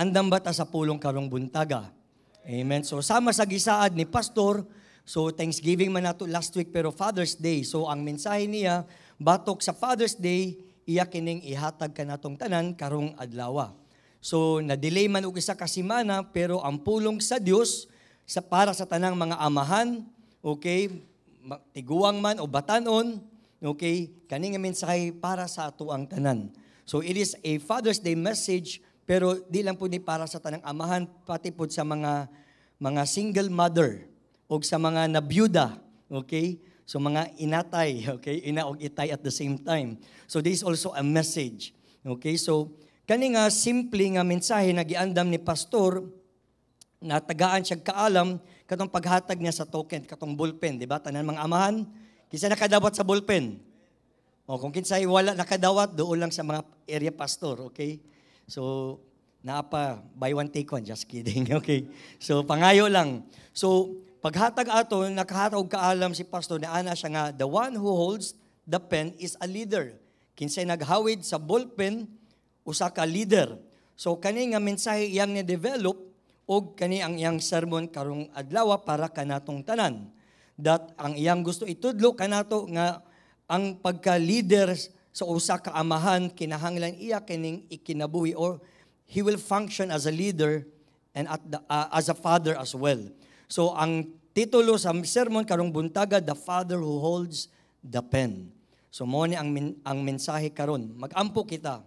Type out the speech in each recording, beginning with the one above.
andam bata sa pulong karong buntaga. Amen. So sama sa gisaad ni Pastor, so Thanksgiving man nato last week pero Father's Day. So ang mensahe niya batok sa Father's Day, iya kining ihatag kanatong tanan karong adlaw. So na-delay man og isa ka semana pero ang pulong sa Dios para sa tanang mga amahan, okay, tiguang man o batanon, okay, kaning mensahe para sa ato ang tanan. So it is a Father's Day message pero di lang po ni para sa tanang amahan, pati po sa mga single mother o sa mga nabiyuda, okay? So mga inatay, okay? Ina og itay at the same time. So this is also a message. Okay? So kani nga simple nga mensahe na giandam ni pastor na tagaan siya kaalam katong paghatag niya sa token, katong ballpen, di ba? Tanan mga amahan, kinsa nakadawat sa ballpen? O kung kinsay wala nakadawat, doon lang sa mga area pastor, okay? So naapa buy one take one, just kidding. Okay? So pangayo lang. So paghatag ato, nakahatag kaalam si pastor na ana siya nga, the one who holds the pen is a leader. Kinsay naghawid sa ballpen, usa ka leader. So kani nga mensahe iyang ni-develop og kani ang iyang sermon karong adlaw para kanatong tanan. That ang iyang gusto itudlo kanato nga ang pagka-leader sa usa ka amahan kinahanglan iya kining ikinabuhi or he will function as a leader and as a father as well. So ang titulo sa sermon karong buntaga, The Father Who Holds the Pen. So mo ni ang mensahe karon. Mag-ampo kita.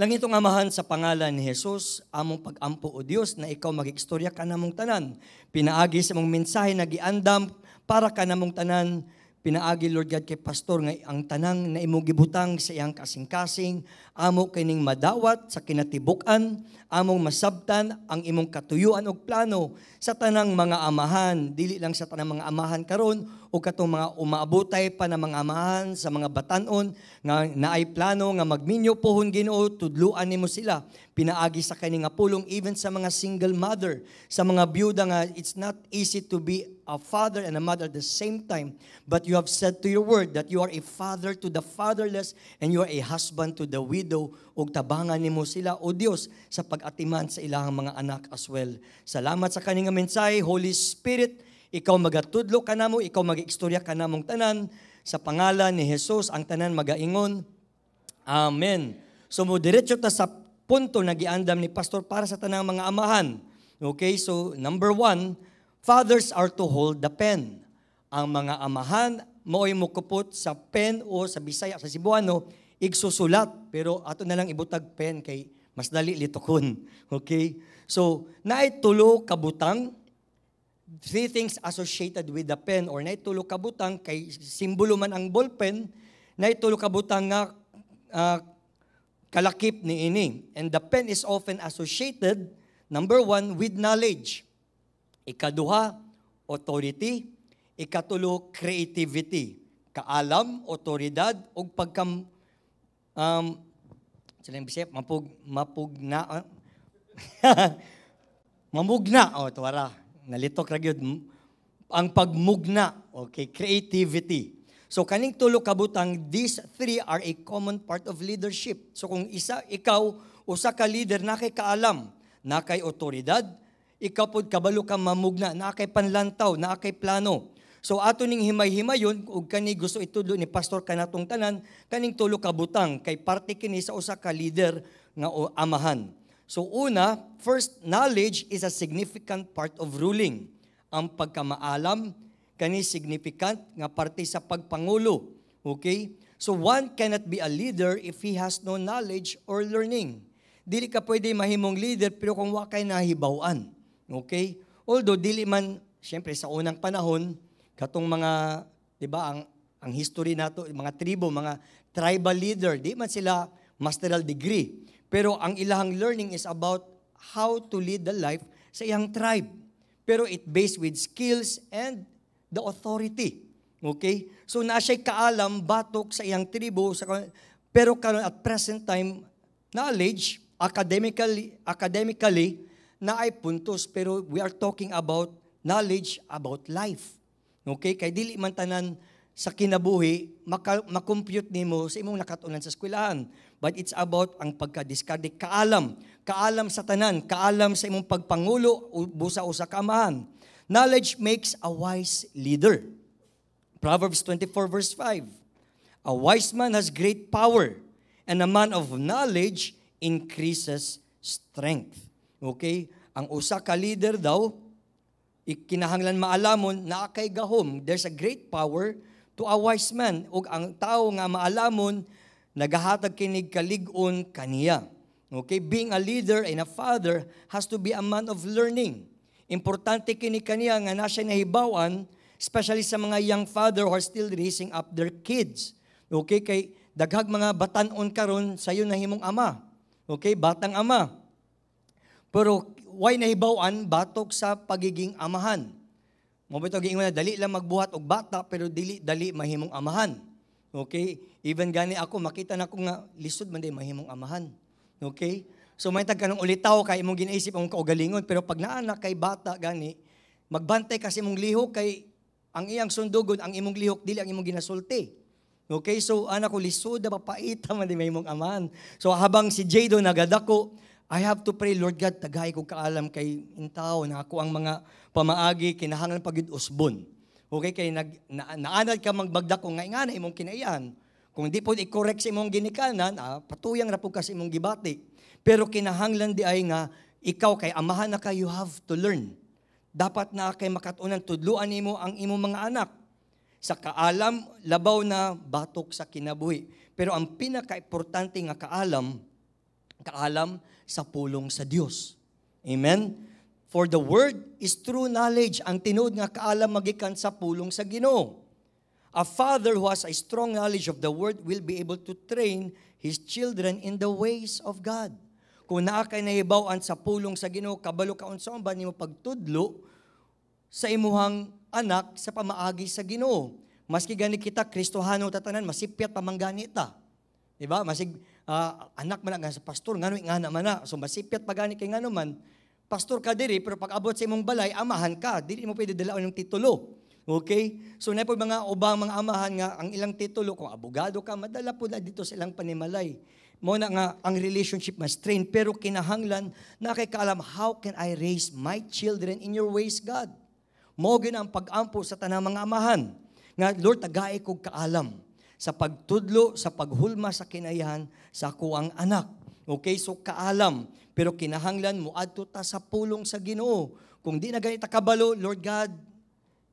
Langitong amahan sa pangalan ni Jesus, among pag-ampo o Dios na ikaw mag-istorya ka namong tanan. Pinaagi sa mong mensahe na giandam para ka namong tanan. Pinaagi, Lord God, kay pastor nga ang tanang na imong gibutang sa iyang kasing-kasing, amo kining madawat sa kinatibuk-an, among masabtan ang imong katuyuan og plano sa tanang mga amahan, dili lang sa tanang mga amahan karon o katong mga umaabutay pa na mga amahan sa mga batanon nga naay plano nga magminyo pohon Ginoo, tudluan nimo sila. Pinaagi sa kani nga pulong even sa mga single mother, sa mga byuda nga it's not easy to be a father and a mother at the same time, but you have said to your word that you are a father to the fatherless and you are a husband to the widow, ug tabangan nimo sila o Dios sa pag-atiman sa ilahang mga anak as well. Salamat sa kaning nga mensahe, Holy Spirit, ikaw magatudlo kanamo, ikaw mag-istorya kanamong tanan sa pangalan ni Jesus ang tanan magaingon. Amen. So mo diretso ta sa punto na giandam ni pastor para sa tanang mga amahan. Okay, so number 1, fathers are to hold the pen. Ang mga amahan mo'y mukupot sa pen o sa Bisaya, sa Cebuano, igsusulat. Pero ato na lang ibutag pen kay mas dali litokon. Okay? So, naitulo kabutang, 3 things associated with the pen or naitulo kabutang kay simbolo man ang ballpen, naitulo kabutang nga kalakip ni ini. And the pen is often associated, number 1, with knowledge. Ikaduha, authority. Ikatulo, creativity. Kaalam, otoridad, o pagkam... silang bisip, mapugna. Mamugna. O, tuwara. Nalitok ragyod. Ang pagmugna. Okay, creativity. So, kaning tulo kabutang, these 3 are a common part of leadership. So, kung ikaw, usa ka leader, na kay kaalam, na kay otoridad, ikaw pod kabalo ka mamugna, na kay panlantaw, na kay plano. So ato ning himay-himayon ug kani gusto itudlo ni pastor kanatong tanan kaning tulo ka butang kay parte kini sa usa ka leader nga amahan. So una, first, knowledge is a significant part of ruling. Ang pagkamaalam kani significant nga parte sa pagpangulo. Okay? So one cannot be a leader if he has no knowledge or learning. Dili ka pwede mahimong leader pero kung wa kay nahibaw-an. Okay? Although dili man syempre sa unang panahon katong mga, di ba, ang history nato, mga tribo, mga tribal leader, di man sila masteral degree. Pero ang ilahang learning is about how to lead the life sa iyang tribe. Pero it based with skills and the authority. Okay? So na siya'y kaalam, batok sa iyang tribo, pero karon at present time, knowledge, academically, na ay puntos, pero we are talking about knowledge about life. Okay? Kay dili man tanan sa kinabuhi, makompute nimo sa imong nakatunan sa eskwelahan. But it's about ang pagkadiskarde, kaalam. Kaalam sa tanan, kaalam sa imong pagpangulo, busa usa ka amahan. Knowledge makes a wise leader. Proverbs 24 verse 5. A wise man has great power, and a man of knowledge increases strength. Okay? Ang usa ka leader daw, kinahanglan maalamon na kay gahom. There's a great power to a wise man. Ug ang tao nga maalamon, nagahatag kinig kalig-on kaniya. Okay? Being a leader and a father has to be a man of learning. Importante kini kaniya nga na siya nahibawan, especially sa mga young father who are still raising up their kids. Okay? Kay daghag mga batanon karon sayo nahimong ama. Okay? Batang ama. Pero why nahibawan batok sa pagiging amahan? Mabito giingon na dali lang magbuhat og bata pero dali mahimong amahan. Okay? Even gani ako makita na ko nga lisod man day mahimong amahan. Okay? So may tagkanong ulitaw kay imong ginaisip ang kaugalingon pero pag naanak kay bata gani magbantay kasi imong lihok kay ang iyang sundugon ang imong lihok dili ang imong ginasulti. Okay? So anak ko lisod na papaita man day mahimong amahan. So habang si Jado nagadako, I have to pray, Lord God, tagay ko kaalam kay intaw na ako ang mga pamaagi, kinahanglan pagid usbon. Okay, kay naanad ka magbagdak kung nga na imong kinaiyan. Kung di po i-correct sa imong ginikanan, patuyang ra po kasi imong gibati. Pero kinahanglan di ay nga, ikaw kay amahan na ka, you have to learn. Dapat na kay makatunan, tudluan nimo ang imong mga anak. Sa kaalam, labaw na batok sa kinabuhi. Pero ang pinaka-importante nga kaalam sa pulong sa Dios. Amen? For the word is true knowledge. Ang tinuod nga kaalam magikan sa pulong sa Ginoo. A father who has a strong knowledge of the word will be able to train his children in the ways of God. Kung naa kay nahibaw-an sa pulong sa Ginoo, kabalo ka unsaon ba nimo pagtudlo sa imuhang anak sa pamaagi sa Ginoo. Maski gani kita Kristohano tatanan, masipyat pamanggani ta. Diba? Masig anak man nga sa pastor, ngano nga naman na. So masipyat pagani kay ngano man, pastor ka diri, pero pag abot sa imong balay, amahan ka. Dili mo pwede dalaon yung titulo. Okay? So na po mga ubang mga amahan nga, ang ilang titulo, kung abogado ka, madala po na dito sa ilang panimalay. Muna nga, ang relationship mas strain, pero kinahanglan na kay kaalam, how can I raise my children in your ways, God? Mo ang pag-ampo sa tanang mga amahan. Nga, Lord, tagay kog kaalam sa pagtudlo, sa paghulma sa kinayahan sa kuang anak. Okay, so kaalam, pero kinahanglan mo adto ta sa pulong sa Ginoo. Kung di na ganita kabalo, Lord God,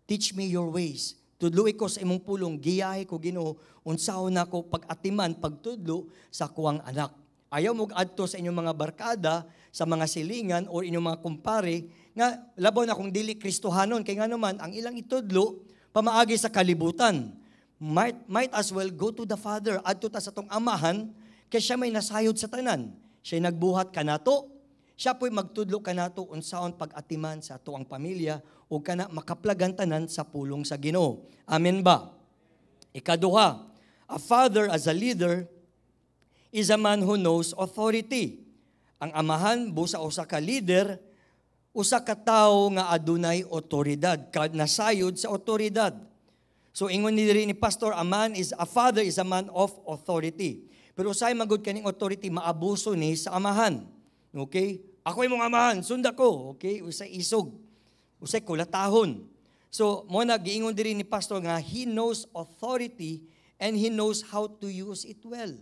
teach me your ways. Tudloy ko sa imong pulong, giyahe ko Ginoo, unsaon nako pag-atiman, pagtudlo sa kuang anak. Ayaw mo adto sa inyong mga barkada, sa mga silingan o inyong mga kumpare, nga labaw na kung dili Kristohanon, kay nga naman, ang ilang itudlo, pamaagi sa kalibutan. Might as well go to the Father, adto ta sa tong amahan, kay siya may nasayod sa tanan. Siya nagbuhat kanato, siya po'y magtudlo kanato unsaon pag-atiman sa tuang pamilya o kana makaplagan tanan sa pulong sa Ginoo. Amen ba? Ikaduha, a father as a leader is a man who knows authority. Ang amahan, busa usa ka leader, usa ka tawo nga adunay otoridad, nasayod sa otoridad. So ingon ni diri ni pastor, a father is a man of authority. Pero usay magud kaning authority maabuso ni sa amahan. Okay? Ako imong amahan, sunda ko. Okay? Usay isog. Usay kulatahon. So mo na giingon diri ni pastor nga he knows authority and he knows how to use it well.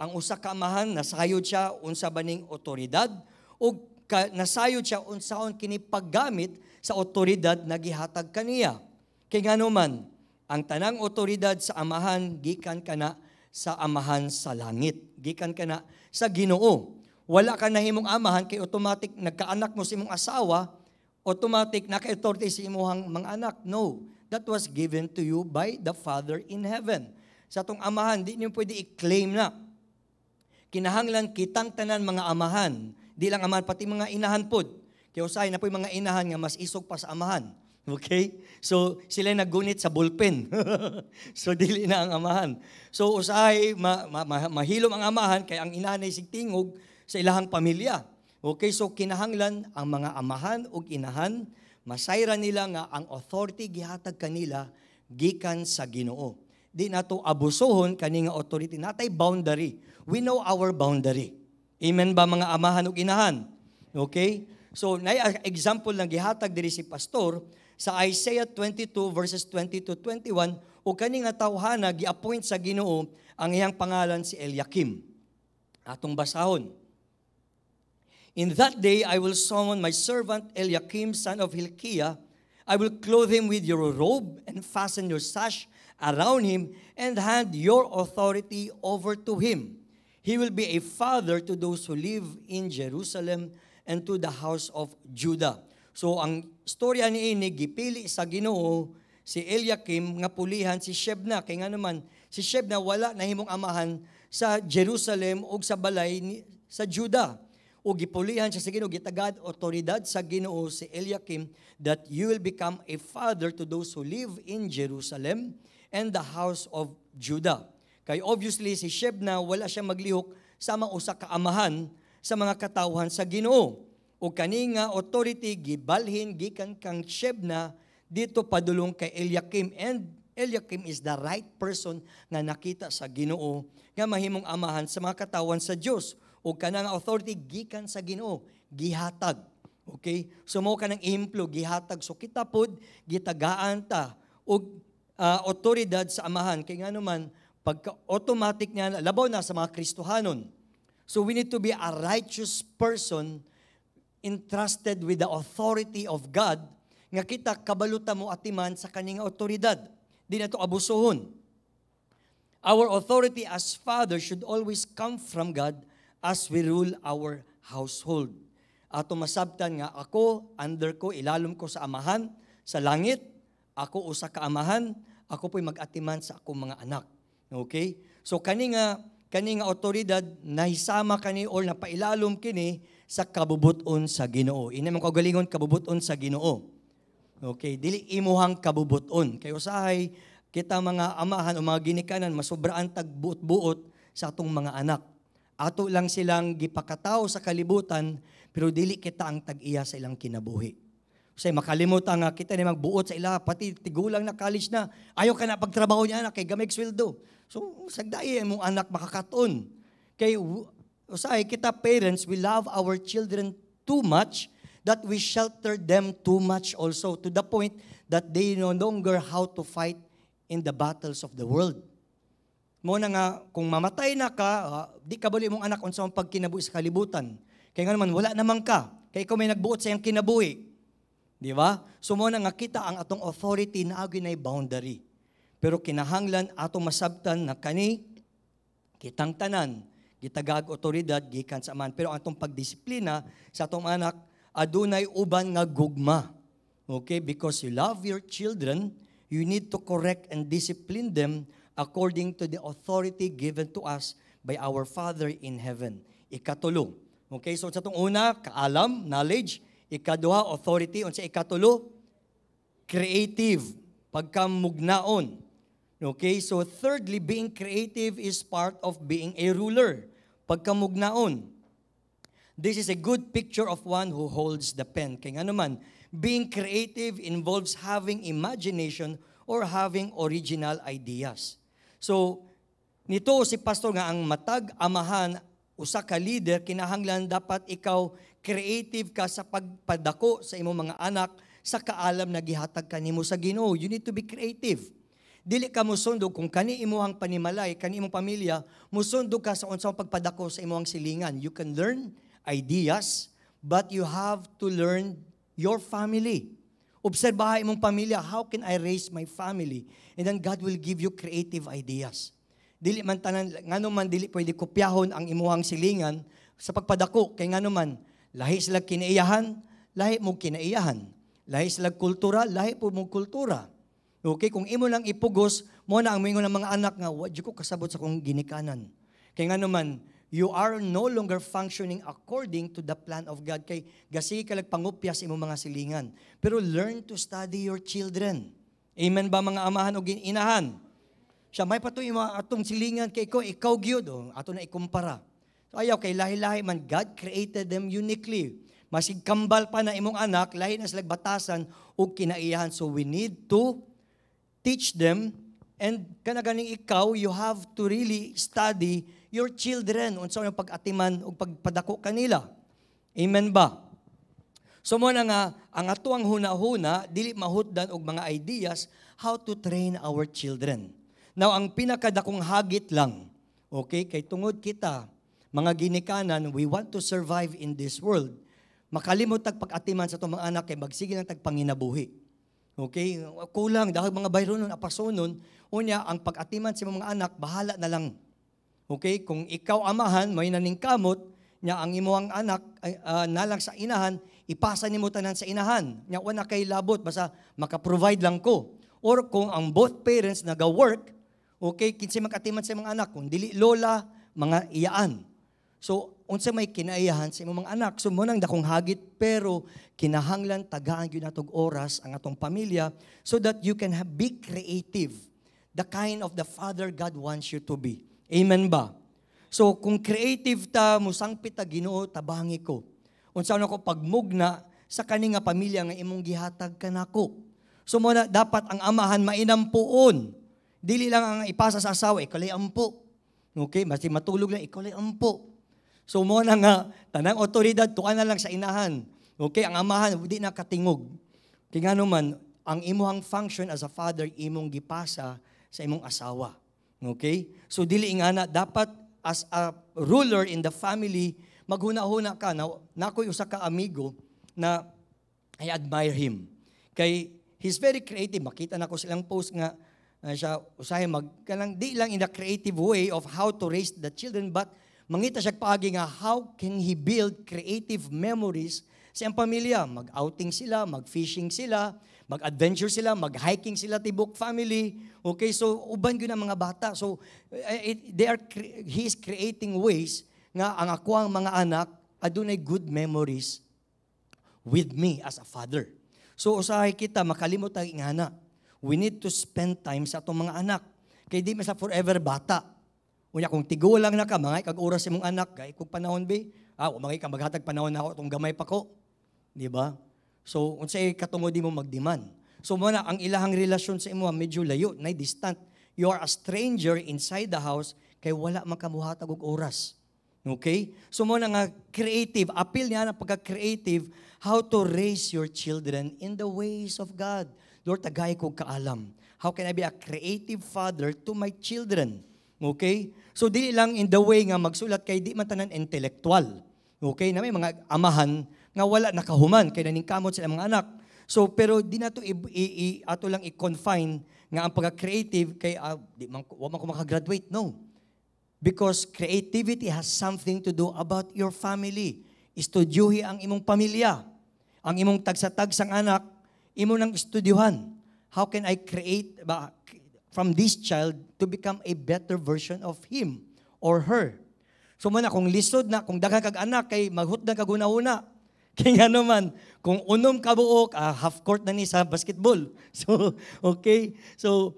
Ang usa ka amahan nasayod siya unsa baning otoridad o nasayod siya unsaon kini paggamit sa otoridad na gihatag kaniya. Kay ngano man ang tanang otoridad sa amahan, gikan kana sa amahan sa langit. Gikan kana sa Ginoo. Wala ka nahimong amahan, kay automatic nagkaanak mo sa imong asawa, automatic naka-authority sa imong mga anak. No. That was given to you by the Father in heaven. Sa itong amahan, di niyo pwede i-claim na. Kinahanglan kitang tanan mga amahan. Di lang amahan, pati mga inahan pod. Kaya usay na po yung mga inahan nga mas isog pa sa amahan. Okay? So, sila naggunit sa bullpen. So, dili na ang amahan. So, usay, mahilom ang amahan, kaya ang inanay sigtingog sa ilahang pamilya. Okay? So, kinahanglan ang mga amahan o inahan, masayra nila nga ang authority gihatag kanila gikan sa Ginoo. di nato abusohon kani nga authority. Natay boundary. We know our boundary. Amen ba mga amahan ug inahan? Okay? So, na example lang gihatag diri si pastor sa Isaiah 22 verses 20 to 21, o kani nga tawhana gi-appoint sa Ginoo ang iyang pangalan si Eliakim. Atong basahon. In that day I will summon my servant Eliakim, son of Hilkiah. I will clothe him with your robe and fasten your sash around him and hand your authority over to him. He will be a father to those who live in Jerusalem and to the house of Judah. So ang storya niini gipili sa Ginoo si Eliakim nga pulihan si Shebna, kay nga naman si Shebna wala nahimong amahan sa Jerusalem ug sa balay sa Judah. O gipulihan siya sa Ginoo, gitagad otoridad sa Ginoo si Eliakim that you will become a father to those who live in Jerusalem and the house of Judah. Kay obviously si Shebna wala siya maglihok sa mga usa ka amahan sa mga katawhan sa Ginoo. O kani nga authority gibalhin gikan kang Shebna dito padulong kay Eliakim, and Eliakim is the right person nga nakita sa Ginoo nga mahimong amahan sa mga katawhan sa Dios. O kanang authority gikan sa Ginoo gihatag. Okay? So mo kanang implo gihatag, so kita pod gitagaan ta og otoridad sa amahan kay ngano man pagka automatic niya labaw na sa mga Kristohanon. So we need to be a righteous person entrusted with the authority of God nga kita kabaluta mo atiman sa kaning otoridad. Di na to abusohon. Our authority as father should always come from God as we rule our household. Ato masabtan nga ako, under ko, ilalom ko sa amahan, sa langit, ako usa ka amahan, ako po'y mag-atiman sa akong mga anak. Okay? So kani nga otoridad nahisama kani or napailalom kini sa kabubuton sa Ginoo. Ina man kagalingon kabubuton sa Ginoo. Okay, dili imuhang kabubuton. Kay usahay kita mga amahan o mga ginikanan masubraan tag buot-buot sa atong mga anak. Ato lang silang gipakataw sa kalibutan, pero dili kita ang tag-iya sa ilang kinabuhi. Kasi makalimutan nga kita na magbuot sa ila, pati tigulang na college na, ayaw ka na pagtrabaho niya anak, kay gamay sweldo. So, sagdai mong anak makakaton. Kay, usahay kita parents, we love our children too much that we shelter them too much also, to the point that they no longer how to fight in the battles of the world. Mo na nga, kung mamatay na ka, di ka bali mong anak unsa ang pagkinabuhi sa kalibutan. Kaya nga naman, wala naman ka. Kaya ikaw may nagbuot sa iyang kinabuhi. Di ba? So mo na nga kita ang atong authority na aginay boundary. Pero kinahanglan atong masabtan na kani, kitang tanan, gitagag otoridad, gikan sa man. Pero ang atong pagdisiplina sa atong anak, adunay uban nga gugma. Okay? Because you love your children, you need to correct and discipline them according to the authority given to us by our Father in heaven. Ikatulo. Okay, so sa itong una, kaalam, knowledge. Ikaduha, authority. Unsa ikatulo? Creative. Pagkamugnaon. Okay, so thirdly, being creative is part of being a ruler. Pagkamugnaon. This is a good picture of one who holds the pen. Kaya nga naman, being creative involves having imagination or having original ideas. So, nito si pastor nga ang matag amahan, usa ka leader, kinahanglan dapat ikaw creative ka sa pagpadako sa imong mga anak sa kaalam na gihatag kanimo sa Ginoo. You need to be creative. Dili ka musundog kung kani imong panimalay, kani imong pamilya, musundog ka sa unsang pagpadako sa imong silingan. You can learn ideas, but you have to learn your family. Obserbaha imong pamilya, how can I raise my family? And then God will give you creative ideas. Dili man tanan, ngano man dili pwede kopyahon ang imuhang silingan sa pagpadako. Kay ngano man, lahi sila kinaiyahan, lahi mo kinaiyahan. Lahi sila kultura, lahi po mo kultura. Okay, kung imo lang ipugos, mo na ang mingon ng mga anak nga, wadyo ko kasabot sa kong ginikanan. Kay ngano man, you are no longer functioning according to the plan of God. Kay gasi ka pangupya sa imong mga silingan. Pero learn to study your children. Amen ba mga amahan o inahan? Siya may patuloy mga atong silingan kay ikaw gyud ato na ikumpara. So ayaw kay lahi-lahi man, God created them uniquely. Masig kambal pa na imong anak, lahi na sila batasan o kinaiyahan. So we need to teach them And kanaganing ikaw, you have to really study your children. Unsa yung pag-atiman o pagpadako kanila. Amen ba? So mo na nga, ang atuang huna-huna, dili mahutdan og mga ideas how to train our children. Now, ang pinakadakong hagit lang, okay, kay tungod kita, mga ginikanan, we want to survive in this world. Makalimot tag pag-atiman sa itong mga anak kay magsige ng tagpanginabuhi. Okay? Kulang, dahil mga bayronon, apasonon, unya, ang pag-atiman sa mga anak, bahala na lang. Okay? Kung ikaw amahan, may naningkamot, nya ang imuhang anak nalang sa inahan, ipasa nimo tanan sa inahan. Nya wala kay labot, basta maka-provide lang ko. Or kung ang both parents naga-work, okay, kinsa mag-atiman sa mga anak, kung dili lola, mga iyaan. So, unsa may kinaiyahan sa imong mga anak. So, mo nang dakong hagit, pero kinahanglan tagaan gyud natog oras ang atong pamilya so that you can be creative. The kind of the Father God wants you to be. Amen ba? So, kung creative ta, musangpit ta Ginoo, tabangi ko. Unsa na ko pagmugna sa kani nga pamilya nga imong gihatag kanako. So, muna dapat ang amahan mainampuon. Dili lang ang ipasa sa asawa, ikalay ampo. Okay, basta matulog lang, ikalay ampo. So, muna nga, tanang otoridad, tuan na lang sa inahan. Okay, ang amahan, di na katingog. Kaya nga naman, ang imuhang function as a father, imong gipasa sa imong asawa. Okay? So, dili ingana, dapat as a ruler in the family, maghuna-huna ka. Na ako'y usa ka amigo na I admire him. Kay, he's very creative. Makita na ko silang post nga, siya usahay di lang in the creative way of how to raise the children, but mangita siya paagi nga how can he build creative memories sa iyang pamilya. Mag-outing sila, mag-fishing sila, mag-adventure sila, mag-hiking sila tibok family. Okay, so uban gyud ang mga bata. So he is creating ways nga ang ako ang mga anak adunay good memories with me as a father. So usahay kita makalimot ang ingana. We need to spend time sa atong mga anak. Kay di man sa forever bata. Unya kung tigo lang na ka, mga kag oras sa imong anak, kay kung panahon be, mga ka maghatag panahon na ako, itong gamay pa ko. Di ba? So, unsay katungod di mo magdemand. So, muna, ang ilahang relasyon sa imo, medyo layo, na distant. You are a stranger inside the house, kay wala makamuhatag og oras. Okay? So, muna nga, creative, appeal niya na pagka-creative, how to raise your children in the ways of God. Lord, tagay ko kaalam. How can I be a creative father to my children? Okay? So, di lang in the way nga magsulat kay di man tanan intellectual. Okay? Na may mga amahan nga wala nakahuman kay naningkamot sila mga anak. So, pero di na to ato lang i-confine nga ang pagka-creative kay di man ko makagraduate. No. Because creativity has something to do about your family. Istudyuhi ang imong pamilya. Ang imong tagsa-tagsang anak, imo nang estudyuhan. How can I create from this child to become a better version of him or her? So man kung lisod na, kung daghang kag anak kay maghutdan kag una-una. Kaya naman, kung unom ka buok, half court na ni sa basketball. So, okay? So,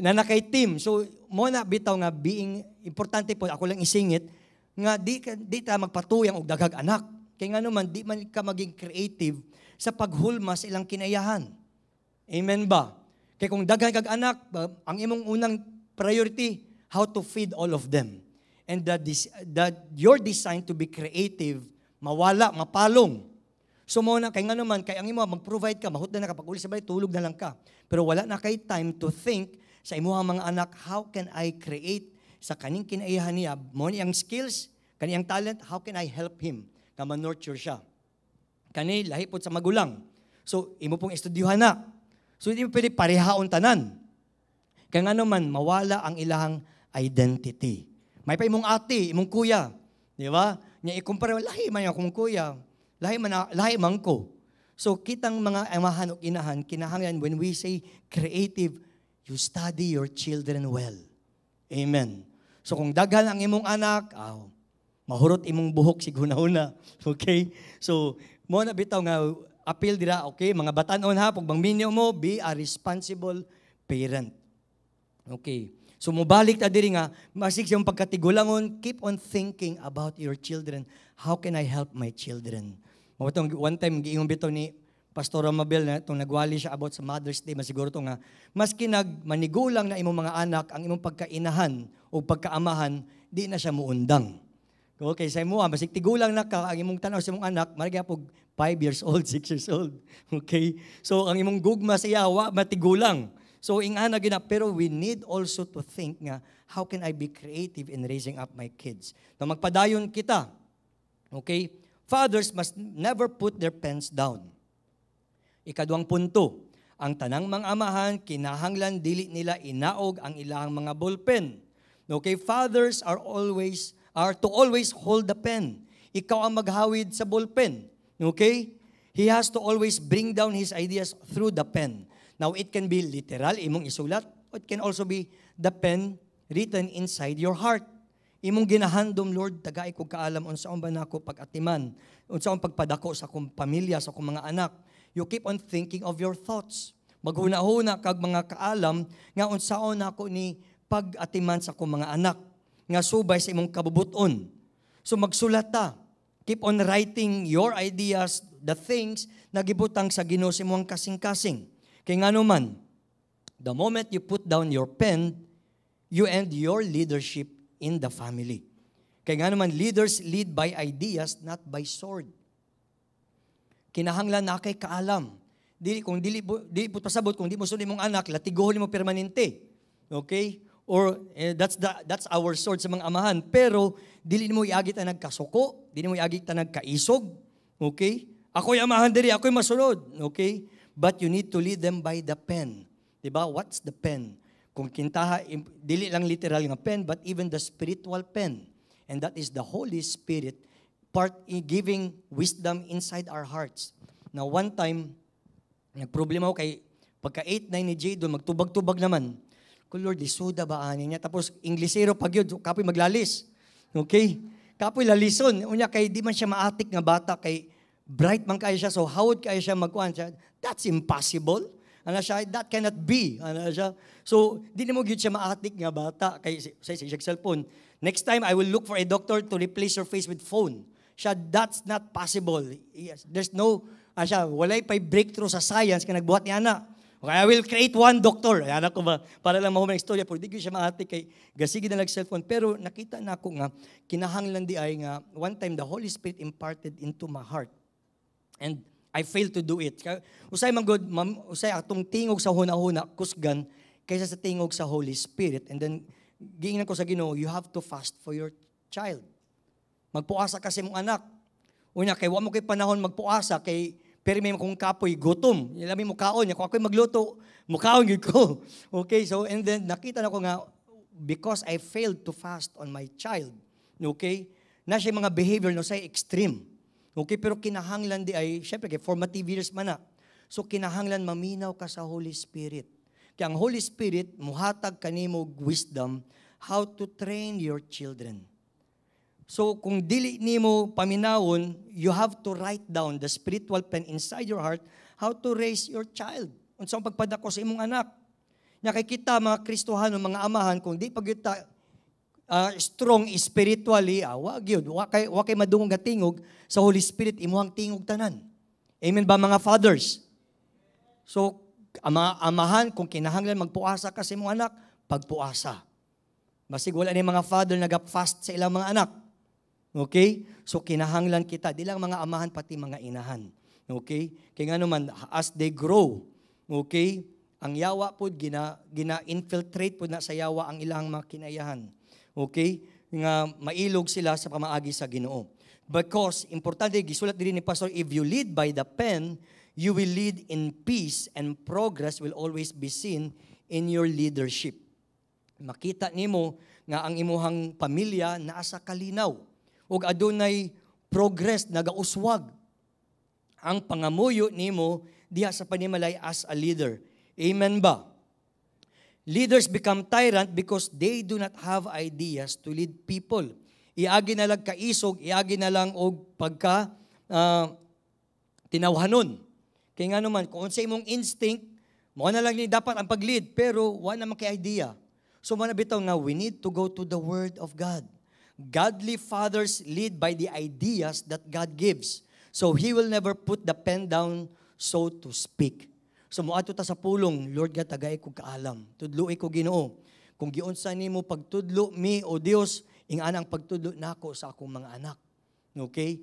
nanakay team. So, mo na bitaw nga being, importante po, ako lang isingit, nga di ta magpatuyang og daghang anak. Kaya nga naman, di man ka maging creative sa paghulma sa ilang kinayahan. Amen ba? Kaya kung daghang kag anak, ang imong unang priority, how to feed all of them. And your design to be creative, mawala, mapalong. So mo na, kaya nga naman, kaya ang imo, mag-provide ka, mahut na kapag uli sa balay, tulog na lang ka. Pero wala na kay time to think sa imuhang mga anak, how can I create sa kaning kinaiyahan niya, mo niyang skills, kaniyang talent, how can I help him na ma-nurture siya? Kani, lahi po sa magulang. So, imo pong estudyuhan na. So, hindi mo pwede parehaon tanan. Kaya nga naman, mawala ang ilahang identity. May pa imong ate, imong kuya. Di ba? Nya ikumpara, lahi man akong kuya. Lahi man ko. So, kitang mga amahan o inahan, kinahanglan, when we say creative, you study your children well. Amen. So, kung daghan ang imong anak, mahurot imong buhok siguna-una. Okay? So, mo na bitaw nga, appeal dira, okay? Mga batanon ha, pag bangminyo mo, be a responsible parent. Okay. So, mubalik ta diri nga, masig siyang pagkatigulangon, keep on thinking about your children. How can I help my children? One time, giingon bitaw ni Pastor Mabel na itong nagwali siya about sa Mother's Day, masiguro ito nga, maski manigulang na imong mga anak, ang imong pagkainahan o pagkaamahan, di na siya muundang. Okay, sa imo, masig tigulang na ka, ang imong tanaw sa imong anak, marigya po 5 years old, 6 years old. Okay? So, ang imong gugma sa iyawa, matigulang. So, ingana gina, pero we need also to think nga, how can I be creative in raising up my kids? Na magpadayon kita. Okay? Fathers must never put their pens down. Ikaduhang punto, ang tanang mga amahan, kinahanglan dili nila inaog ang ilang mga ballpen. Okay? Fathers are to always hold the pen. Ikaw ang maghawid sa ballpen. Okay? He has to always bring down his ideas through the pen. Now, it can be literal, imong isulat, or it can also be the pen written inside your heart. Imong ginahandom, Lord, tagay ko kaalam, unsaon ba nako pag-atiman, unsaon pagpadako sa akong pamilya, sa akong mga anak. You keep on thinking of your thoughts. Maghuna-huna kag mga kaalam, nga unsaon nako ni pag-atiman sa akong mga anak, nga subay sa imong kabubuton. So magsulat ta. Keep on writing your ideas, the things na gibutang sa Ginoo sa imong kasing-kasing. Kay ngano man, the moment you put down your pen, you end your leadership in the family. Kay ngano man, leaders lead by ideas, not by sword. Kinahanglan na kay kaalam. Kung dili po pasabot, kung di mo sunod mong anak, latigohon mo permanente. Okay? Or that's our sword sa mga amahan. Pero dili mo iagit na nagkasuko, dili mo iagit na nagkaisog. Okay? Ako'y amahan diri, ako'y masunod. Okay? But you need to lead them by the pen. Diba? What's the pen? Kung kintaha, dili lang literal nga pen, but even the spiritual pen. And that is the Holy Spirit, part in giving wisdom inside our hearts. Now, one time, nagproblema ako kay pagka 8-9 ni Jay doon, magtubag-tubag naman. Kung Lord, isuda ba ani niya? Tapos, Inglesero pag yun, kapoy maglalis. Okay? Kapoy lalison. Unya kay di man siya maatik nga bata, kay bright man kaya siya, so howd kaya siya magkuhan siya. That's impossible. Ano siya? That cannot be. Ano siya? So, di na mo gyud siya maatik nga bata, kay sa cellphone. Next time, I will look for a doctor to replace your face with phone. Siya, that's not possible. Yes, there's no, walay pa'y breakthrough sa science ka nagbuhat niya na. Okay, I will create one doctor. Ayan ako ba, para lang mahumang istorya, pero di ko siya maatik kay gasigi na nag-cellphone. Pero nakita na ako nga, kinahanglan di ay nga, one time the Holy Spirit imparted into my heart. And I failed to do it. Usay man good, usay atong tingog sa huna-huna, kusgan, kaysa sa tingog sa Holy Spirit. And then, giingnan ko sa Ginoo, you have to fast for your child. Magpuasa kasi mong anak. Unya, kay wa mo kay panahon magpuasa, kay pero may kung kapoy, gutom. Ilami mo kaon niya. Kung ako'y magluto, mukaon yun ko. Okay, so, and then nakita na ko nga, because I failed to fast on my child, okay, na siya mga behavior no sa extreme. Okay, pero kinahanglan di ay, syempre, kay formative years man na. So, kinahanglan maminaw ka sa Holy Spirit. Kaya ang Holy Spirit, muhatag kanimo wisdom how to train your children. So, kung dili nimo paminawon, you have to write down the spiritual pen inside your heart how to raise your child. Unsang pagpadako sa imong anak. Nya kay kita mga Kristohano, mga amahan, kung di pag kita strong spiritually, wag yun, wa kay madungog nga tingog sa Holy Spirit, imuhang tingog tanan. Amen ba mga fathers? So, amahan, kung kinahanglan magpuasa ka sa imong anak, pagpuasa. Basig wala ni mga father nagap-fast sa ilang mga anak. Okay? So, kinahanglan kita. Di lang mga amahan, pati mga inahan. Okay? Kaya nga naman, as they grow, okay, ang yawa po, gina-infiltrate po na sa yawa ang ilang mga kinayahan. Okay? Nga mailog sila sa pamaagi sa Ginoo. Because, importante, gisulat din ni Pastor, if you lead by the pen, you will lead in peace and progress will always be seen in your leadership. Makita nimo nga ang imuhang pamilya naa sa kalinaw ug adunay progress nagauswag ang pangamuyo nimo diha sa panimalay as a leader. Amen ba? Leaders become tyrant because they do not have ideas to lead people. Iagi na lang kaisog, iagi na lang og pagka tinawhanon. Kaya nga naman, kung sa imong instinct, mo na lang ni dapat ang pag-lead, pero wala naman kay idea. So manabitaw nga, we need to go to the Word of God. Godly fathers lead by the ideas that God gives. So He will never put the pen down so to speak. So moadto ta sa pulong, Lord God, tagay ko kaalam. Tudloy ko Ginoo. Kung giunsa nimo pagtudlo mi o Dios, ingana ang pagtudlo nako sa akong mga anak. Okay?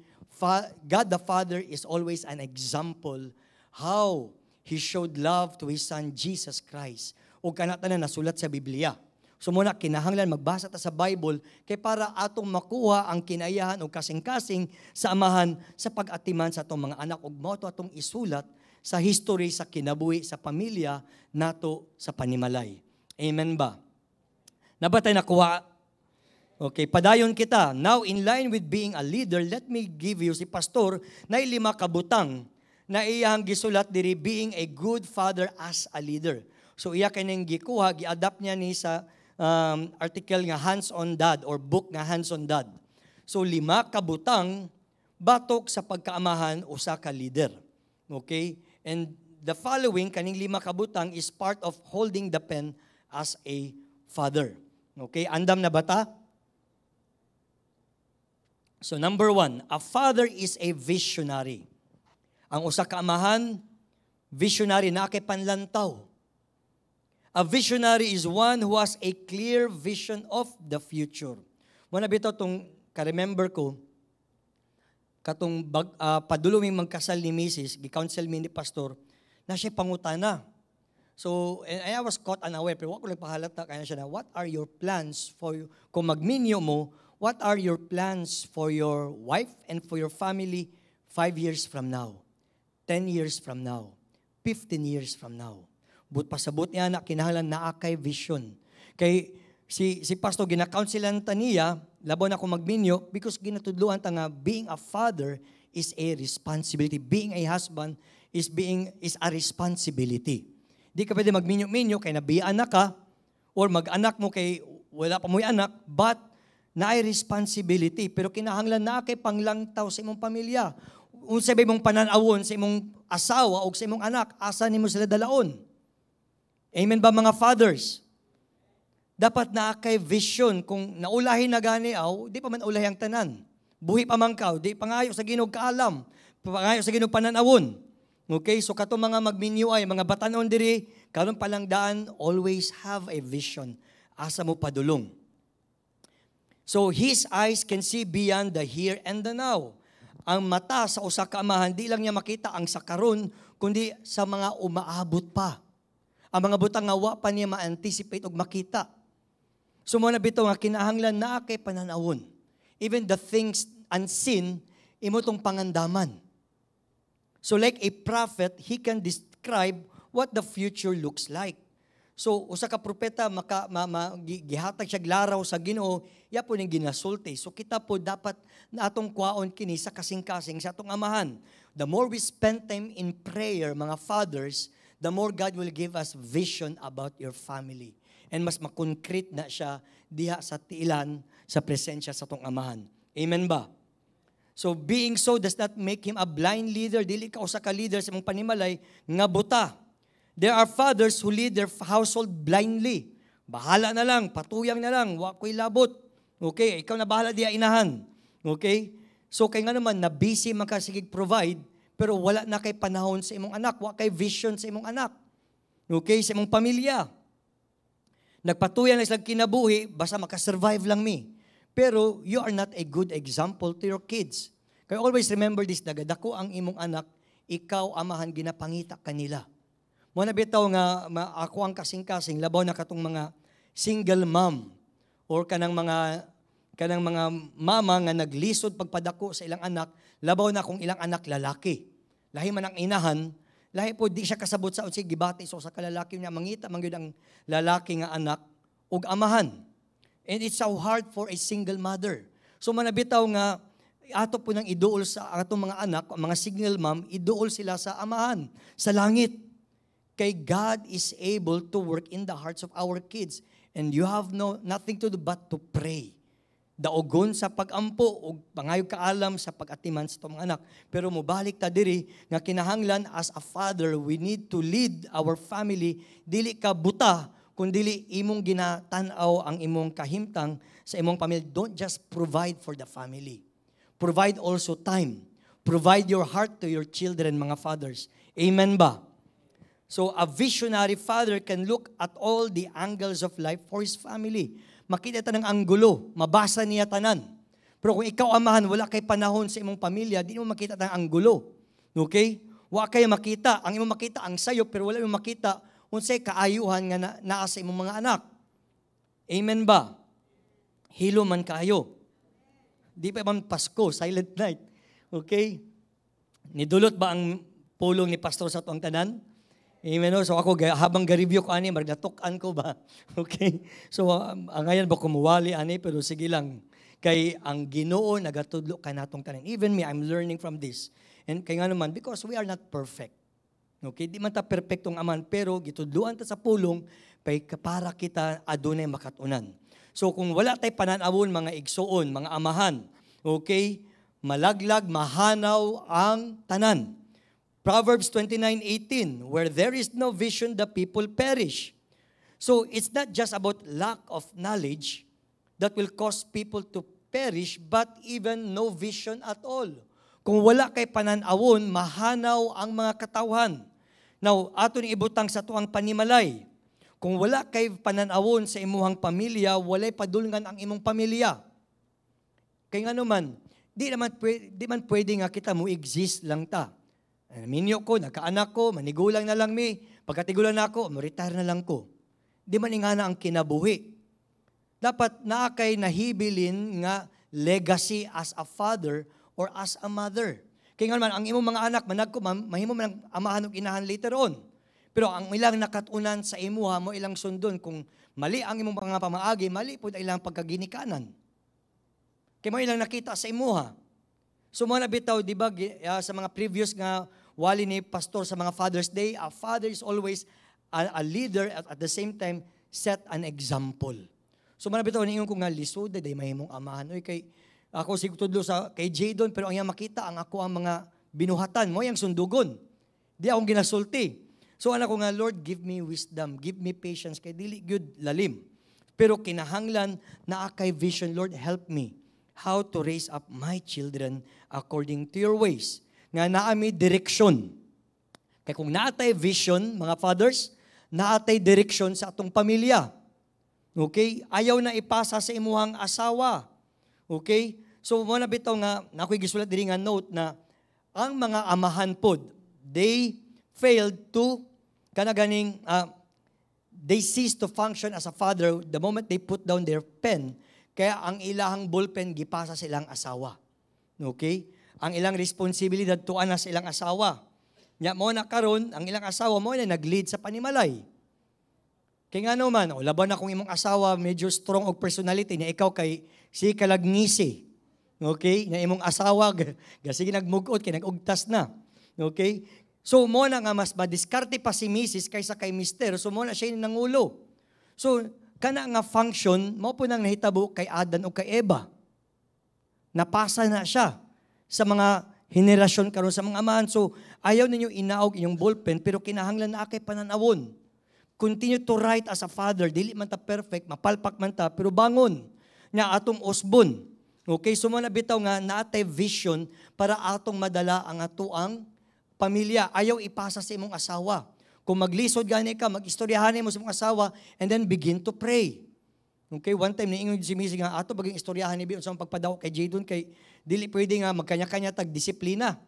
God the Father is always an example how He showed love to His Son Jesus Christ. O kanata na nasulat sa Biblia. So muna, kinahanglan magbasa ta sa Bible kay para atong makuha ang kinayahan o kasing-kasing sa amahan sa pag-atiman sa atong mga anak. Ug mao to atong isulat sa history sa kinabuhi sa pamilya nato sa panimalay. Amen ba? Nabatay nakuha? Okay, padayon kita. Now, in line with being a leader, let me give you si pastor na 5 kabutang na iyang gisulat diri being a good father as a leader. So iya kining gikuha, gi-adapt niya ni sa article nga Hands on Dad or book nga Hands on Dad. So 5 kabutang batok sa pagkaamahan usa ka leader. Okay? And the following kaning 5 kabutang is part of holding the pen as a father. Okay? Andam na bata? So number 1, a father is a visionary. Ang usa ka amahan, visionary na kay panlantaw. A visionary is one who has a clear vision of the future. Muna bitaw tong ka-remember ko, katong padulong magkasal ni Mrs., gi-counsel mi ni pastor, na siya pangutana. So, and I was caught unaware, pero wako nagpahalata kaya siya na, what are your plans for, kung magminyo mo, what are your plans for your wife and for your family 5 years from now, 10 years from now, 15 years from now? But pasabot niya na kinahanglan naa kay vision. Kay si pastor gina-counselan ta niya, labaw na ako magminyo because ginatudluan ta nga being a father is a responsibility. Being a husband is a responsibility. Di ka pwede magminyo-minyo kay nabiyaan na ka or mag-anak mo kay wala pa mo'y anak, but na ay responsibility. Pero kinahanglan na kay panglangtaw sa imong pamilya. Unsa ba imong pananawon sa imong asawa o sa imong anak, asa nimo sila dalaon? Amen ba mga fathers? Dapat na kay vision. Kung naulahin na gani di pa man ulahi ang tanan. Buhi pa man ka, di pangayo sa Ginoo kaalam, pangayo sa Ginoo pananawon. Okay, so kato mga magminyo ay, mga batanon diri, karon palang daan, always have a vision. Asa mo padulong. So his eyes can see beyond the here and the now. Ang mata sa usa ka amahan, di lang niya makita ang sa karon, kundi sa mga umaabot pa. Ang mga butang nga wa pa niya ma-anticipate o makita. So mo na bitaw nga kinahanglan na kay pananawon. Even the things unseen, imo tong pangandaman. So like a prophet, he can describe what the future looks like. So usa ka propeta gihatag siya laraw sa Ginoo, ya po ning ginasulti. So kita po dapat na atong kwaon kini sa kasing-kasing sa atong amahan. The more we spend time in prayer, mga fathers, the more God will give us vision about your family. And mas makoncrete na siya diha sa tiilan, sa presensya sa atong amahan. Amen ba? So being so does not make him a blind leader. Dili ka usa ka leader sa imong panimalay nga buta. There are fathers who lead their household blindly. Bahala na lang, patuyang na lang, wa ko'y labot. Okay, ikaw na bahala diha inahan. Okay? So kay nga naman na busy man ka sige provide, pero wala na kay panahon sa imong anak, wa kay vision sa imong anak. Okay, sa imong pamilya. Nagpatuyan na sila kinabuhi, basta makasurvive lang mi. Pero you are not a good example to your kids. Kaya always remember this, nagadako ang imong anak, ikaw amahan ginapangita kanila. Mo na bitaw nga ako ang kasing-kasing labaw na katong mga single mom or kanang mga mama nga naglisod pagpadako sa ilang anak, labaw na kung ilang anak lalaki. Lahi man ang inahan, lahi po di siya kasabot sa unsig gibati so sa kalalaki niya mangita man gyud ang lalaki nga anak ug amahan. And it's so hard for a single mother. So manabitaw nga ato po nang iduol sa atong mga anak, mga single mom, iduol sila sa amahan, sa langit. Kay God is able to work in the hearts of our kids and you have nothing to do but to pray. Daogon sa pagampo o pangayog kaalam sa pag-atiman sa itong anak. Pero mubalik ta diri nga kinahanglan as a father, we need to lead our family. Dili ka buta, kundi imong ginatanaw ang imong kahimtang sa imong pamilya. Don't just provide for the family. Provide also time. Provide your heart to your children, mga fathers. Amen ba? So a visionary father can look at all the angles of life for his family. Makita ta ng anggulo, mabasa niya tanan. Pero kung ikaw amahan, wala kay panahon sa imong pamilya, di mo makita ng anggulo. Okay? Wa kayo makita. Ang imong makita ang sayo, pero wala imong makita unsay kaayuhan nga naa sa imong mga anak. Amen ba? Hilo man kayo. Di pa man Pasko, silent night. Okay? Nidulot ba ang pulong ni pastor sa tuang tanan? Amen. So ako, habang ga-review ko ani, magdatukan ko ba? Okay? So, ngayon ba kumuwali ani, pero sige lang. Kay ang Ginoo nagatudlo ka natong tanan. Even me, I'm learning from this. And kaya nga naman, because we are not perfect. Okay? Di man ta perfectong aman, pero gitudluan ta sa pulong, para kita adunay makatunan. So kung wala tay pananawon, mga igsoon, mga amahan, okay? Malaglag, mahanaw ang tanan. Proverbs 29:18, where there is no vision, the people perish. So it's not just about lack of knowledge that will cause people to perish, but even no vision at all. Kung wala kay pananawon, mahanaw ang mga katawhan. Now, ato ni ibutang sa tuang panimalay. Kung wala kay pananawon sa imuhang pamilya, walay padulngan ang imong pamilya. Kaya nga naman, di man pwede nga kita mo exist lang ta. Minyo ko, nagkaanak ko, manigulang na lang mi. Pagkatigulang na ako, retire na lang ko. Di man ingana ang kinabuhi. Dapat naakay nahibilin nga legacy as a father or as a mother. Kaya nga naman, ang imong mga anak, managko, mahimo man ang amahan o inahan later on. Pero ang ilang nakatunan sa imuha mo ilang sundon, kung mali ang imong mga pamaagi, mali po ilang pagkaginikanan. Kaya mo ilang nakita sa imuha. So mga nabitaw, di ba, sa mga previous nga wali ni pastor sa mga Father's Day, a father is always a leader at the same time set an example. So mga nabitaw, niyon ko nga lisod, day mahimong amahan. Oy, kay ako sigutudlo kay Jadon, pero ang iyang makita, ang ako ang mga binuhatan mo, yung sundugon. Di akong ginasulti. So anak ko nga, Lord, give me wisdom, give me patience, kay dili good lalim. Pero kinahanglan na akay vision, Lord, help me how to raise up my children according to your ways. Nga naami direksyon. Kaya kung naatay vision, mga fathers, naatay direksyon sa atong pamilya. Okay? Ayaw na ipasa sa imuhang asawa. Okay? So, muna bitaw nga, nako'y gisulat diri nga note na ang mga amahan pod, they failed to, they ceased to function as a father the moment they put down their pen. Kaya ang ilahang ballpen, gipasa silang asawa. Okay? Ang ilang responsibilidad, tuan na silang asawa. Nya mo na karon, ang ilang asawa mo na nag-lead sa panimalay. Kaya nga naman, laban na kung imong asawa, medyo strong og personality, na ikaw kay si kalagnisi. Okay? Na imong asawa, sige nagmugot, kay nagugtas na. Okay? So, mo na nga mas madiskarte pa si Mrs. kaysa kay Mister. So, mo na siya yung nangulo. So, kana nga function, mo po nang nahitabo kay Adan o kay Eva. Napasa na siya sa mga henerasyon karon sa mga amahan. So, ayaw ninyo inaog inyong ballpen, pero kinahanglan na akay pananawon. Continue to write as a father. Dili man ta perfect, mapalpak man ta, pero bangon. Nga atong usbon. Okay, so mga bitaw nga naatay vision para atong madala ang atuang pamilya. Ayaw ipasa sa imong asawa. Kung maglisod gani ka, mag-istoryahan mo sa imong asawa, and then begin to pray. Okay, one time niingon si Missy nga, ato baging istoryahan ni Bion sa pagpadaw kay Jadon, kay dili pwede nga magkanya-kanya tag-disiplina.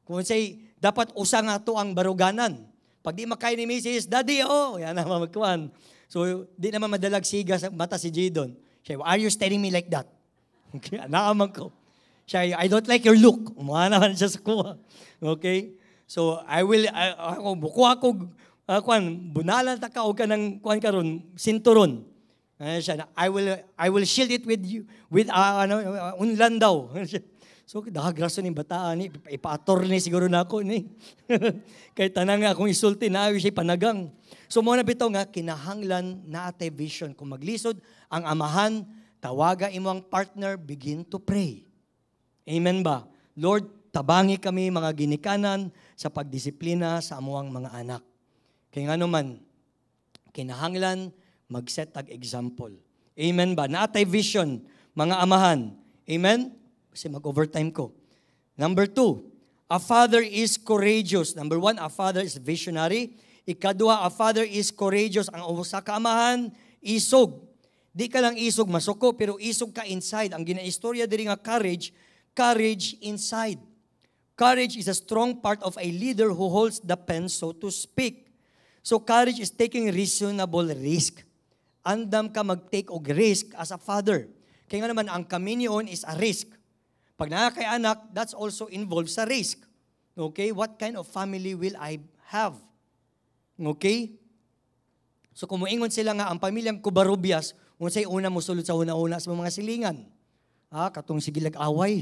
Kung say, dapat usa nga to ang baruganan. Pag di makay ni Mrs., Daddy, yan naman magkuhan. So, di naman madalag siga sa mata si Jadon. Siya, are you staring me like that? Okay, naaman ko. Siya, I don't like your look. Umuha naman siya sa kuha. Okay? So, bukuha ko, bunalan ta ka o ka ng kuhan karon, sinturon. Siya, I will shield it with you, with unlan daw. So, dahagraso ni bataan ni, ipaator ni siguro na ako ni. Kay tanang nga akong isulti na siya panagang. So, muna bitaw nga, kinahanglan na atay vision. Kung maglisod, ang amahan, tawaga imo ang partner, begin to pray. Amen ba? Lord, tabangi kami mga ginikanan sa pagdisiplina sa amuang mga anak. Kaya nga naman, kinahanglan mag-set tag example. Amen ba? Naatay vision, mga amahan. Amen? Kasi mag-overtime ko. Number 2, A father is courageous. Number one, a father is visionary. Ikaduha, a father is courageous. Ang usa ka amahan, isog. Di ka lang isog masuko, pero isog ka inside. Ang ginaistorya diri nga courage, courage inside. Courage is a strong part of a leader who holds the pen, so to speak. So courage is taking reasonable risk. Andam ka mag-take og risk as a father. Kaya nga naman, ang kaminion is a risk. Pag nakakay anak, that's also involved sa risk. Okay? What kind of family will I have? Okay? So kung moingon sila nga, ang pamilyang Covarrubias, unsay una mo sulod sa una-una sa mga silingan. Katong sigilag away.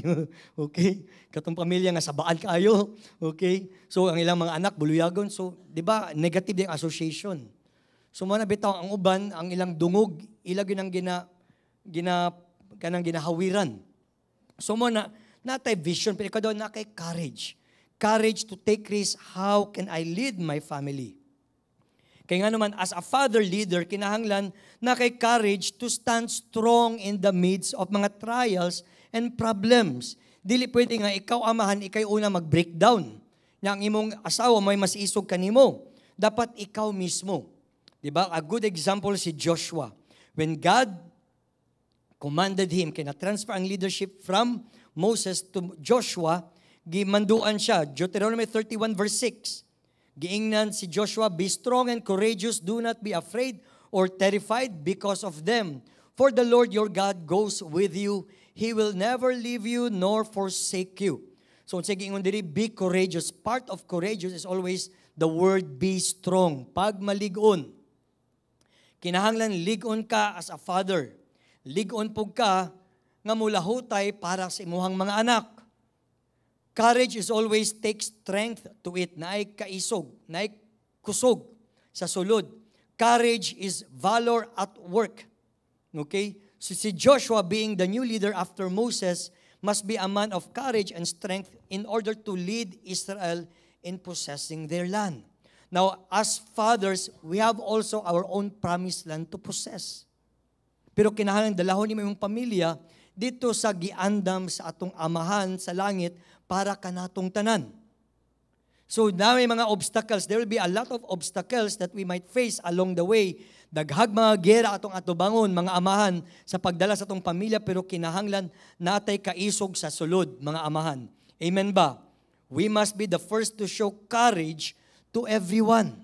Okay? Katong pamilya nga sabaan kaayo. Okay? So ang ilang mga anak buluyagon. So, di ba, negative yung association. So mo na bitaw ang uban, ang ilang dungog, ilag yun ang kanang ginahawiran. So mo na natay vision, pero ikaw daw na kay courage. Courage to take risk. How can I lead my family? Kaya nga naman, as a father leader, kinahanglan na kay courage to stand strong in the midst of mga trials and problems. Dili pwede nga ikaw amahan, ikay una mag-breakdown. Na ang imong asawa may mas isog kanimo. Dapat ikaw mismo. Diba? A good example si Joshua. When God commanded him, kina-transfer ang leadership from Moses to Joshua, gimanduan siya. Deuteronomy 31 verse 6. Giingnan si Joshua, be strong and courageous, do not be afraid or terrified because of them. For the Lord your God goes with you. He will never leave you nor forsake you. So, sige ingon diri, be courageous. Part of courageous is always the word be strong. Pag maligon, kinahanglan ligon ka as a father. Ligon pug ka nga mulahutay para sa imuhang mga anak. Courage is always take strength to it. Naay kaisog, naay kusog sa sulod. Courage is valor at work. Okay? So si Joshua being the new leader after Moses must be a man of courage and strength in order to lead Israel in possessing their land. Now, as fathers, we have also our own promised land to possess. Pero kinahanglan dalahon ni imong pamilya dito sa giandam sa atong amahan sa langit para kanatong tanan. So na may mga obstacles, there will be a lot of obstacles that we might face along the way. Daghag mga gera atong atubangon, mga amahan, sa pagdala sa atong pamilya, pero kinahanglan natay kaisog sa sulod, mga amahan. Amen ba? We must be the first to show courage to everyone.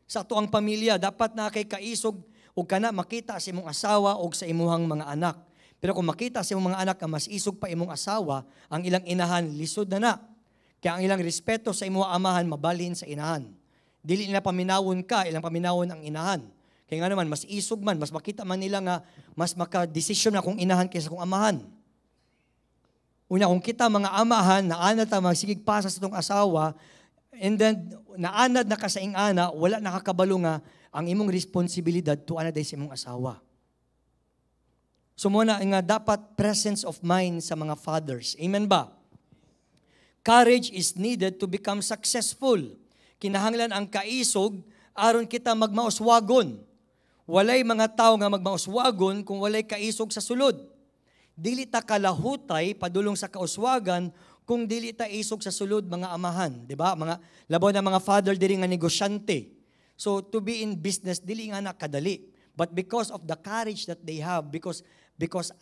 Sa atuang pamilya, dapat na kay kaisog o kana makita sa imong asawa o sa imuhang mga anak. Pero kung makita sa imong mga anak na mas isog pa imong asawa, ang ilang inahan lisod na. Kaya ang ilang respeto sa imong amahan mabalhin sa inahan. Dili nila paminawon ka, ilang paminawon ang inahan. Kaya nga naman, mas isog man, mas makita man nila nga, mas makadesisyon na kung inahan kaysa kung amahan. Una, kung kita mga amahan, naanad ta magsigig pasa sa itong asawa, and then, naanad na ka sa ingana, wala nakakabalo nga, ang imong responsibilidad to anaday sa imong asawa. So muna nga dapat presence of mind sa mga fathers. Amen ba? Courage is needed to become successful. Kinahanglan ang kaisog aron kita magmauswagon. Walay mga tao nga magmauswagon kung walay kaisog sa sulod. Dili ta kalahutay padulong sa kauswagan kung dili ta isog sa sulod, mga amahan, di ba? Mga labaw na mga father diri nga negosyante. So to be in business dili nga nakadali. But because of the courage that they have, because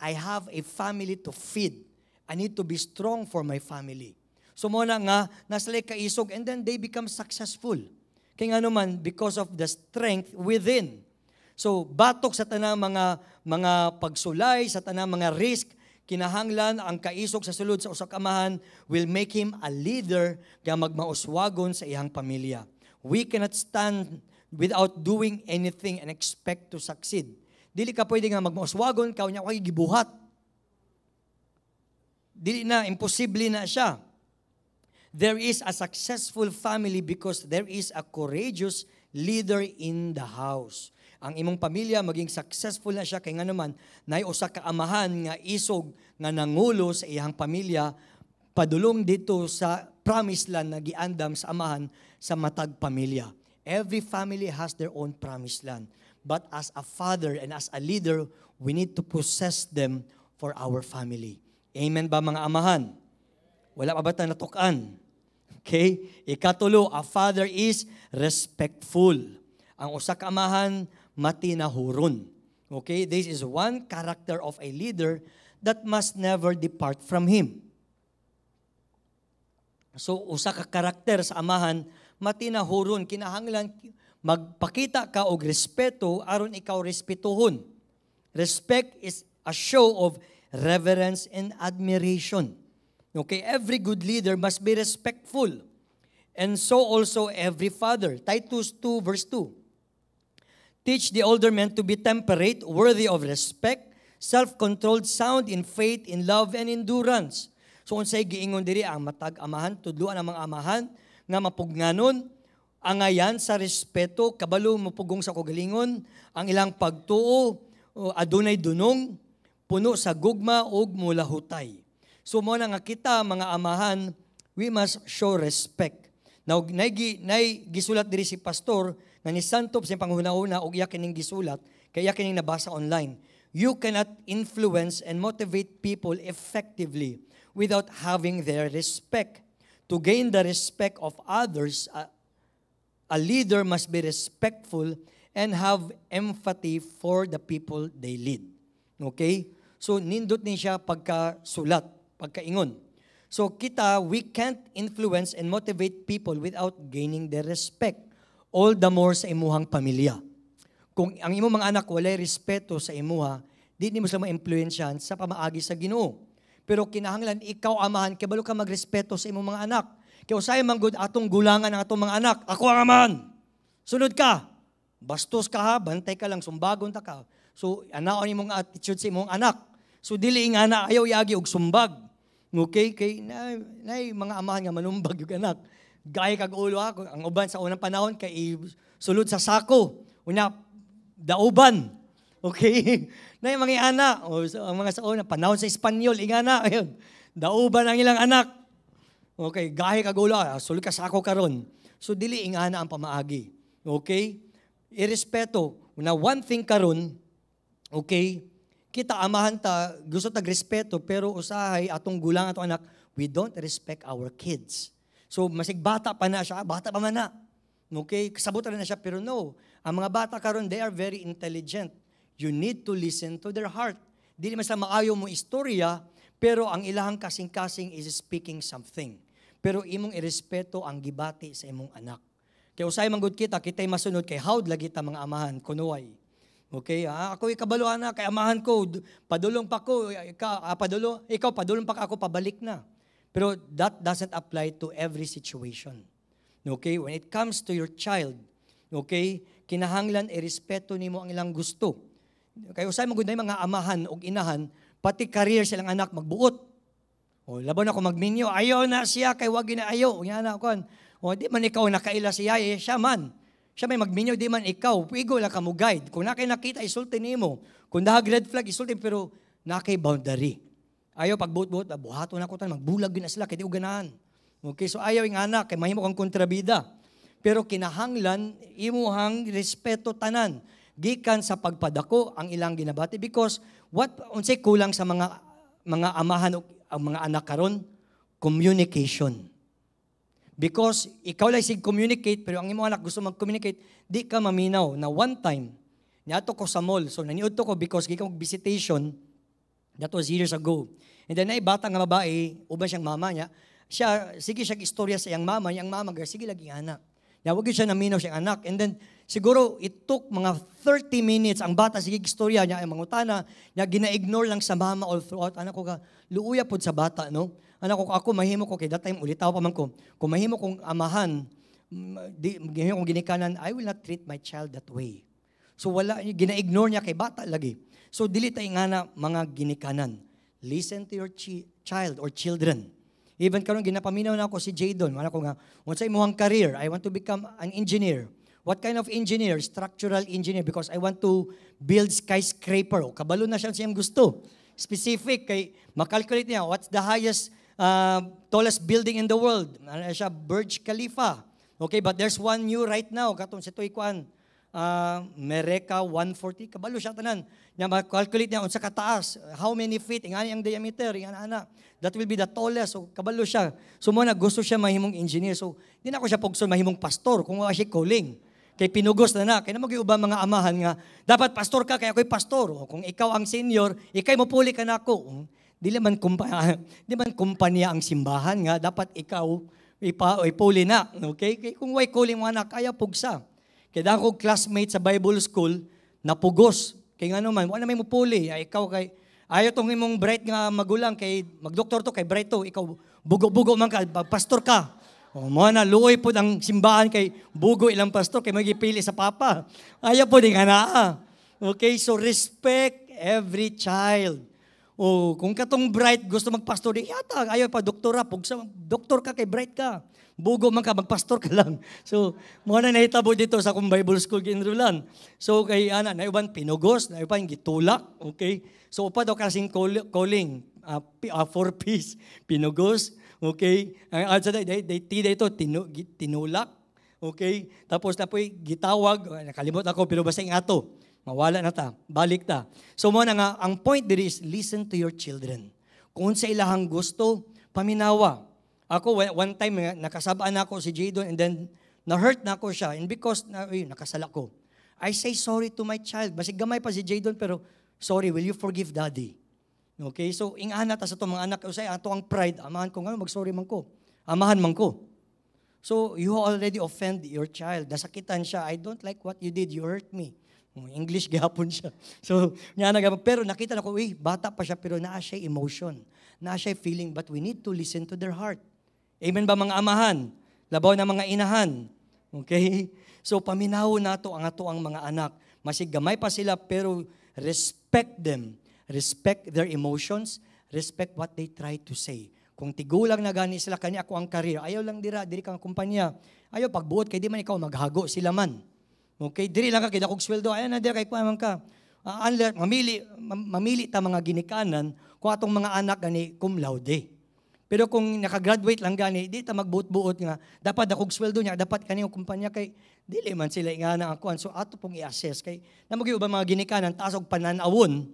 I have a family to feed, I need to be strong for my family. So muna nga, nasalay kaisog, and then they become successful. Kaya nga naman, because of the strength within. So, batok sa tanang mga pagsulay, sa tanang mga risk, kinahanglan ang kaisog sa sulod sa usak amahan will make him a leader nga magmauswagon sa iyang pamilya. We cannot stand without doing anything and expect to succeed. Dili ka pwede nga magmauswagon, kaunya ko gibuhat. Dili na, imposible na siya. There is a successful family because there is a courageous leader in the house. Ang imong pamilya maging successful na siya kay nga naman naay usa ka amahan nga isog nga nangulo sa iyang pamilya padulong dito sa promised land na giandam sa amahan sa matag pamilya. Every family has their own promised land. But as a father and as a leader, we need to possess them for our family. Amen ba mga amahan? Wala pa ba tayo natukan? Okay? Ikatulo, a father is respectful. Ang usa ka amahan, matinahuron. Okay? This is one character of a leader that must never depart from him. So, usa ka karakter sa amahan, matinahuron, kinahanglan magpakita ka og respeto aron ikaw respetuhon. Respect is a show of reverence and admiration. Okay, every good leader must be respectful. And so also every father. Titus 2 verse 2. Teach the older men to be temperate, worthy of respect, self-controlled, sound in faith, in love, and endurance. So unsay giingon diri ang matag amahan, tudloan ang mga amahan nga mapugnanon, angayan sa respeto, kabalo mapugong sa kagalingon, ang ilang pagtuo, adunay dunong, puno sa gugma ug mulahutay. So mo na nga kita mga amahan, we must show respect. Now nay gisulat diri si pastor nga ni Santop sa panghunahuna og iya kining gisulat, kay iya kining nabasa online. You cannot influence and motivate people effectively without having their respect. To gain the respect of others, a leader must be respectful and have empathy for the people they lead. Okay? So, nindot ni siya pagkasulat, pagkaingon. So, we can't influence and motivate people without gaining their respect. All the more sa imuhang pamilya. Kung ang imong mga anak walay respeto sa imuha, di mo sila ma-influensyahan sa pamaagi sa Ginoo. Pero kinahanglan ikaw amahan, kabalo ka magrespeto sa imong mga anak. Kaya usay man gud atong gulangan ang atong mga anak. Ako ang amahan. Sunod ka. Bastos ka ha, bantay ka lang, sumbagon ta ka. So, anaon imong attitude sa imong anak. So, dili nga na ayaw iagi og sumbag. Okay? Kay nay mga amahan nga manumbag yung anak. Gaya kag ulo ako. Ang uban sa unang panahon, kay sulod sa sako. Una, dauban. Okay? Nay mga ana, o ang mga sa una, panahon sa Espanyol, ingana, ayun. Dauban ang ilang anak. Okay, gaya kag ulo, sulod ka sako karon. So, dili ingana ang pamaagi. Okay? Irespeto. Una, one thing karon, okay, kita amahan ta, gusto tag respeto, pero usahay atong gulang atong anak, we don't respect our kids. So, masig bata pa na siya, bata pa man na. Okay, kasabutan na siya, pero no. Ang mga bata karon, they are very intelligent. You need to listen to their heart. Dili man sa maayo mo istorya, pero ang ilahang kasing-kasing is speaking something. Pero imong irespeto ang gibati sa imong anak. Kaya usay manggod kita'y masunod kay hawd lagi ta mga amahan, kunuway. Okay, ako ikabalo na kay amahan ko, padulong pa ko, ikaw padulong pa ako, pabalik na. Pero that doesn't apply to every situation. Okay, when it comes to your child, okay, kinahanglan irespeto nimo ang ilang gusto. Kaya usay magud na mga amahan o inahan, pati career silang anak magbuot. O laban ako magminyo, ayaw na siya kay wag na ayaw. Nga na kon. O di man ikaw nakaila siya, siya man. Siya may magminyo, di man ikaw. Puigo lang ka mo guide. Kung nakay nakita, isulti nimo. Kung dahag red flag, isulti, pero nakay boundary. Ayaw pagbuot-buot, buhato na ko tan, magbulag din na sila, kaya di uganahan. Okay, so ayaw yung anak, kay mahimo kang kontrabida. Pero kinahanglan, imuhang respeto tanan. Gikan sa pagpadako ang ilang ginabati. Because, unsay kulang sa mga amahan o ang mga anak karon? Communication. Because ikaw lang sig-communicate, pero ang imong anak gusto mag-communicate, di ka maminaw. Na one time, niato ko sa mall, so naniud ko because gikaw visitation, that was years ago. And then ay bata nga babae, uban siyang mama niya, sige siya istorya sa iyang mama, sige lagi anak. Wag siya naminaw siyang anak. And then, siguro, it took mga 30 minutes, ang bata, sige istorya niya, ang mangutana, niya gina-ignore lang sa mama all throughout. Anak ko ka, luuya po sa bata, no? Anak ko, ako mahimo ko, kay that time, ulitaw pa man ko, kung mahimo kong amahan, mahimo kong ginikanan, I will not treat my child that way. So, gina-ignore niya kay bata lagi. So, dili tayo nga na mga ginikanan. Listen to your child or children. Even karon ginapaminaw na ako si Jadon. Ano ko nga, once I mohang career, I want to become an engineer. What kind of engineer? Structural engineer, because I want to build skyscraper. O, kabalo na siya siyang gusto. Specific, kay makalculate niya, what's the highest, tallest building in the world? Ano siya? Burj Khalifa. Okay, but there's one new right now, katong si Tuikuan, Mereka 140, kabalo siya tanan. Nya ma-calculate niya unsa kataas, how many feet, ingani ang diameter, ingana. That will be the tallest. So kabalo siya. So mo na gusto siya mahimong engineer. So di na ako siya pugson mahimong pastor kung wala siya calling. Kay pinugos na. Kaya na mag-iuba mga amahan nga, dapat pastor ka, kaya ako'y pastor. O kung ikaw ang senior, ikay mo puli ka na ako. Di man kumpanya ang simbahan nga, dapat ikaw ipuli na. Okay? Kaya kung way calling mo anak, kaya pugsa. Kaya ako classmate sa Bible School, napugos. Kaya nga naman, wala may mo puli. Ikaw kay, ayaw tong imong bright nga magulang, kay magdoktor to, kay bright to, ikaw bugo-bugo man ka, pastor ka. O mo na, luoy po ang simbahan kay bugo ilang pastor, kay magipili sa papa. Ayaw po din nga na. Okay, so respect every child. O kung katong bright gusto magpastor, yata, ayaw pa doktora, doktor ka kay bright ka. Bugo man ka, magpastor ka lang. So, mo na nahitabo dito sa akong Bible School ginrulan. So, kay ana, naiban pinugos, naiban gitulak, okay? So, upa daw kasing calling, 4 piece, pinugos, okay? Ang tida ito, tinulak, okay? Tapos na po'y gitawag, nakalimot ako, pero basta yung ato, mawala na ta, balik ta. So, mo na nga, ang point there is, listen to your children. Kung sa ilahang gusto, paminawa. Ako, one time, nakasabaan na ako si Jadon and then na-hurt na ako siya. And because nakasala ko, I say sorry to my child. Basig gamay pa si Jadon, pero sorry, will you forgive daddy? Okay, so ingana ta sa itong mga anak, usay ato ang pride, amahan ko nga, mag-sorry man ko. Amahan man ko. So, you already offend your child. Nasakitan siya, I don't like what you did, you hurt me. English gihapon siya. So, pero nakita na ko, bata pa siya, pero naa siya emotion. Naa siya feeling, but we need to listen to their heart. Amen ba mga amahan? Labaw na mga inahan. Okay? So paminaw nato ang ato ang mga anak. Masig gamay pa sila pero respect them. Respect their emotions. Respect what they try to say. Kung tigulang na gani sila, kanya ako ang career. Ayaw lang diri kang kumpanya. Ayaw pagbuot kay di man ikaw maghago sila man. Okay? Diri lang ka kay dakog sweldo. Ayaw na diri kay kuaman ka. Mamili ta mga ginikanan kung atong mga anak gani cum laude. Pero kung nakagraduate lang gani, di ta magbuot-buot nga, dapat akong sweldo niya, dapat kaniyong kumpanya kay, dili man sila nga na ako. So ato pong i-assess kay, namagi ba mga ginikanan, taas og pananawon,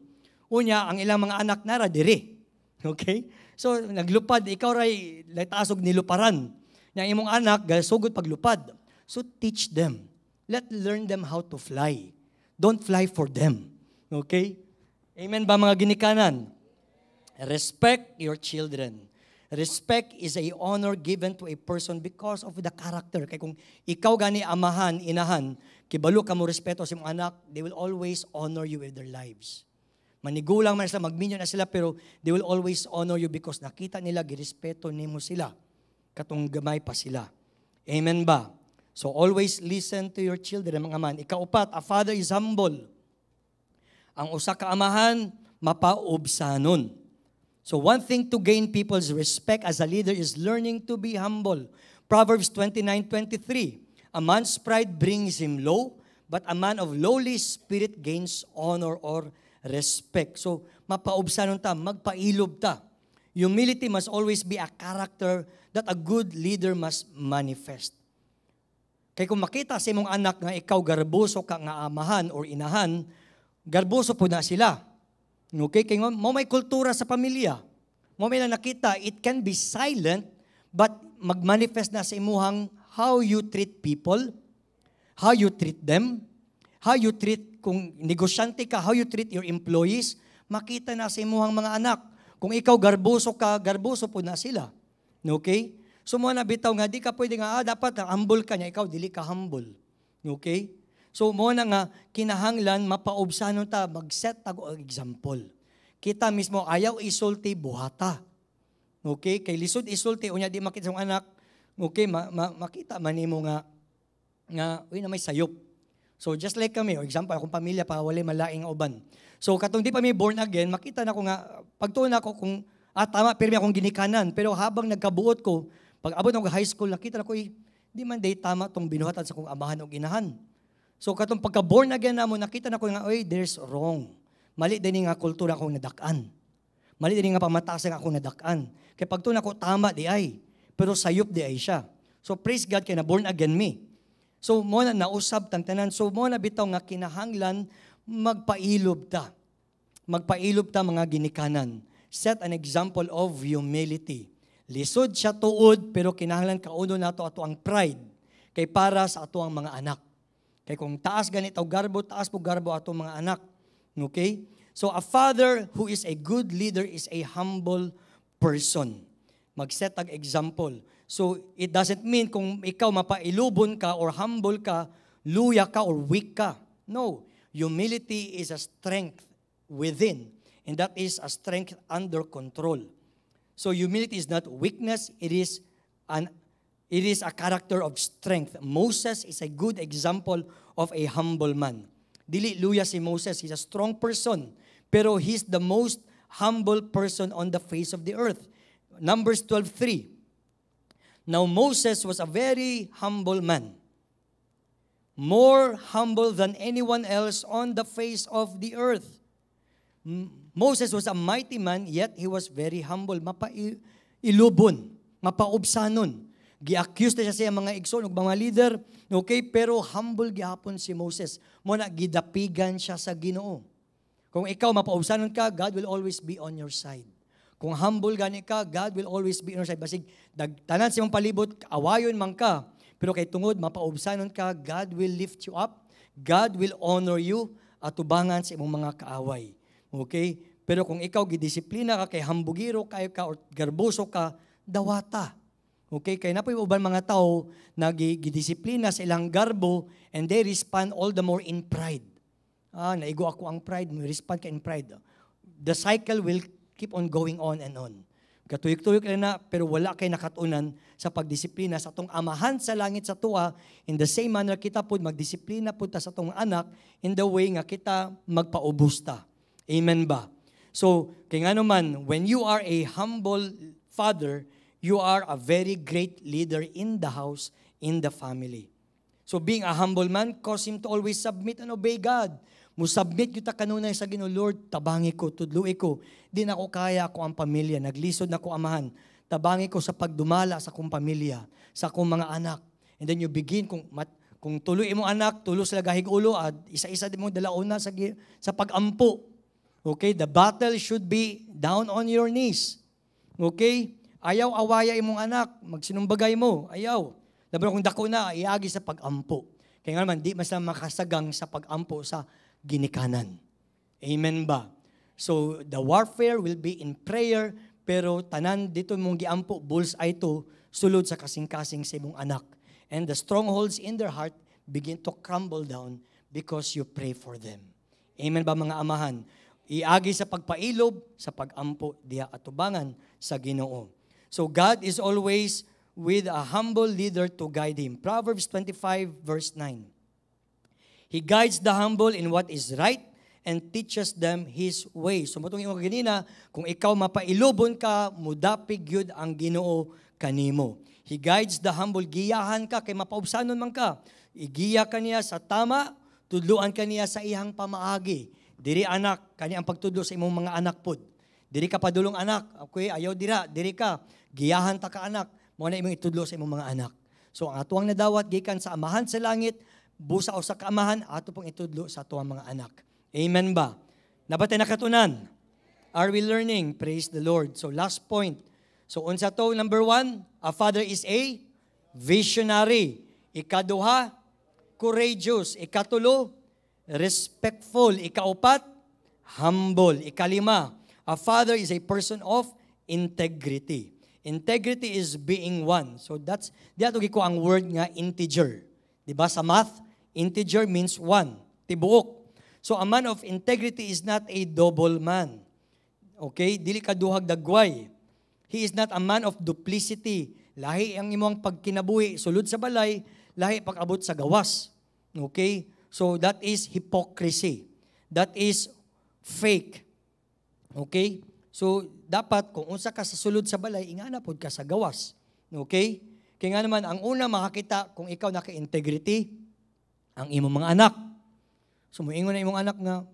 unya, ang ilang mga anak nara diri. Okay? So naglupad, ikaw ray, taas og niluparan. Yang imong anak, sugod paglupad. So teach them. Learn them how to fly. Don't fly for them. Okay? Amen ba mga ginikanan? Respect your children. Respect is a honor given to a person because of the character. Kaya kung ikaw gani amahan, inahan, kibalo ka mo respeto sa imong anak, they will always honor you with their lives. Manigulang man sila, magminyo na sila, pero they will always honor you because nakita nila, girespeto nimo sila. Katong gamay pa sila. Amen ba? So always listen to your children, mga aman. Ikaupat, a father is humble. Ang usa ka amahan, mapaubsanon. So one thing to gain people's respect as a leader is learning to be humble. Proverbs 29:23. A man's pride brings him low, but a man of lowly spirit gains honor or respect. So mapaubsanon ta, magpailob ta. Humility must always be a character that a good leader must manifest. Kaya kung makita sa imong anak nga ikaw garboso ka nga amahan or inahan, garboso po na sila. Okay, kaya mo may kultura sa pamilya. Mo may nakita, it can be silent, but magmanifest na sa imuhang how you treat people, how you treat them, how you treat, kung negosyante ka, how you treat your employees, makita na sa imuhang mga anak. Kung ikaw garboso ka, garboso po na sila. Okay? So mo na bitaw nga, di ka pwede nga, dapat humble ka niya, ikaw dili ka humble. Okay? So, mo na nga, kinahanglan, mapaobsanon ta, mag-set tago ang example. Kita mismo, ayaw isulti, buhata. Okay? Kay lisod isulti, unya di makita sa anak, okay, makita manimo nga, uy na may sayop. So, just like kami, example, akong pamilya, pa wala malaing uban. So, katong di pa may born again, makita na ko nga, pagtuon ako kung, tama, pero may akong ginikanan. Pero habang nagkabuot ko, pag abot ng high school, nakita na ko, di man day tama tong binuhatan sa kong amahan o ginahan. So katong pagka-born again na mo, nakita na ko nga, there's wrong. Mali din nga kultura akong nadakan. Mali din nga pamatasan akong nadakan. Kaya pagto na ko, tama di ay. Pero sayop di ay siya. So praise God kaya na born again me. So mo na nausab tang tanan. So mo na bitaw nga kinahanglan magpailob ta. Magpailob ta mga ginikanan. Set an example of humility. Lisod siya tuod pero kinahanglan kauno nato ato ang pride kay para sa ato ang mga anak. Kay kung taas ganito garbo, taas po garbo ato mga anak. Okay? So a father who is a good leader is a humble person. Mag-set ag example. So it doesn't mean kung ikaw mapailubon ka or humble ka, luya ka or weak ka. No. Humility is a strength within, and that is a strength under control. So humility is not weakness, it is a character of strength. Moses is a good example of a humble man. Dili luya si Moses, he's a strong person, pero he's the most humble person on the face of the earth. Numbers 12:3. Now Moses was a very humble man, more humble than anyone else on the face of the earth. Moses was a mighty man, yet he was very humble. Mapailubon, mapaubsanon. Gi-accuse na siya sa mga igsoon, mga leader, okay? Pero humble gihapon si Moses. Muna, gidapigan siya sa Ginoo. Kung ikaw mapaubsanon ka, God will always be on your side. Kung humble gani ka, God will always be on your side. Basig, tanan sa imong palibot, awayon man ka, pero kay tungod, mapaubsanon ka, God will lift you up. God will honor you at tubangan sa imong mga kaaway. Okay? Pero kung ikaw gidisiplina ka, kay hambugiro kayo ka, or garboso ka, dawata. Okay? Kaya na po yung uban mga tao na gidisiplina sa ilang garbo and they respond all the more in pride. Naigo ako ang pride, may respond ka in pride. The cycle will keep on going on and on. Katuyok-tuyok na, pero wala kay nakatunan sa pagdisiplina sa atong amahan sa langit sa tuwa. In the same manner, kita po magdisiplina po ta sa atong anak in the way nga kita magpaubos ta. Amen ba? So, kaya nga naman, when you are a humble father, you are a very great leader in the house, in the family. So, being a humble man cause him to always submit and obey God. Musubmit kita kanunay sa Ginoo, Lord, tabangi ko, tudloi ko. Di na ko kaya ako ang pamilya. Naglisod na ko amahan. Tabangi ko sa pagdumala sa kong pamilya, sa kong mga anak. And then you begin, kung tuloy mo anak, tulo sila gahig ulo, at isa-isa din mo dalauna sa pag-ampo. Okay? The battle should be down on your knees. Okay? Ayaw awaya imong anak, magsinumbagay mo. Ayaw. Laban kung dako na, iagi sa pag-ampo. Kaya nga naman, di mas makasagang sa pag-ampo sa ginikanan. Amen ba? So, the warfare will be in prayer, pero tanan dito mong giampo, bullseye to, sulod sa kasing-kasing sa imong anak. And the strongholds in their heart begin to crumble down because you pray for them. Amen ba mga amahan? Iagi sa pagpailob, sa pag-ampo, diha atubangan sa Ginoo. So, God is always with a humble leader to guide him. Proverbs 25 verse 9. He guides the humble in what is right and teaches them His way. So, matong yung ganina, kung ikaw mapailubon ka, mudapig yun ang Ginoo kanimo. He guides the humble, giyahan ka, kay mapaubsanon man ka. Igiya ka niya sa tama, tudluan ka niya sa ihang pamaagi. Diri anak, kani ang pagtudlo sa imong mga anak pod. Diri ka padulong anak, okay, ayaw diri ka, giyahan ta ka anak, mo na imong itudlo sa imong mga anak. So, ang atuang nadawat, gikan sa amahan sa langit, busa o sa kaamahan, ato pong itudlo sa atuang mga anak. Amen ba? Nabatay nakatunan? Are we learning? Praise the Lord. So last point. So unsa to, number 1, a father is a visionary. Ikaduha, courageous. Ikatulo, respectful. Ikaupat, humble. Ikalima, a father is a person of integrity. Integrity is being one. So that's, diato ko ang word nga integer. Diba sa math, integer means one. Tibuok. So a man of integrity is not a double man. Okay? Dili ka duhag dagway. He is not a man of duplicity. Lahi ang imong pagkinabuhi, sulod sa balay, lahi pag-abot sa gawas. Okay? So that is hypocrisy. That is fake. Okay? So dapat kung unsa ka sa sulod sa balay, ingana pod ka sa gawas. Okay? Kaya nga naman, ang una makakita kung ikaw naka-integrity, ang imong mga anak. So, muingon na imong anak nga,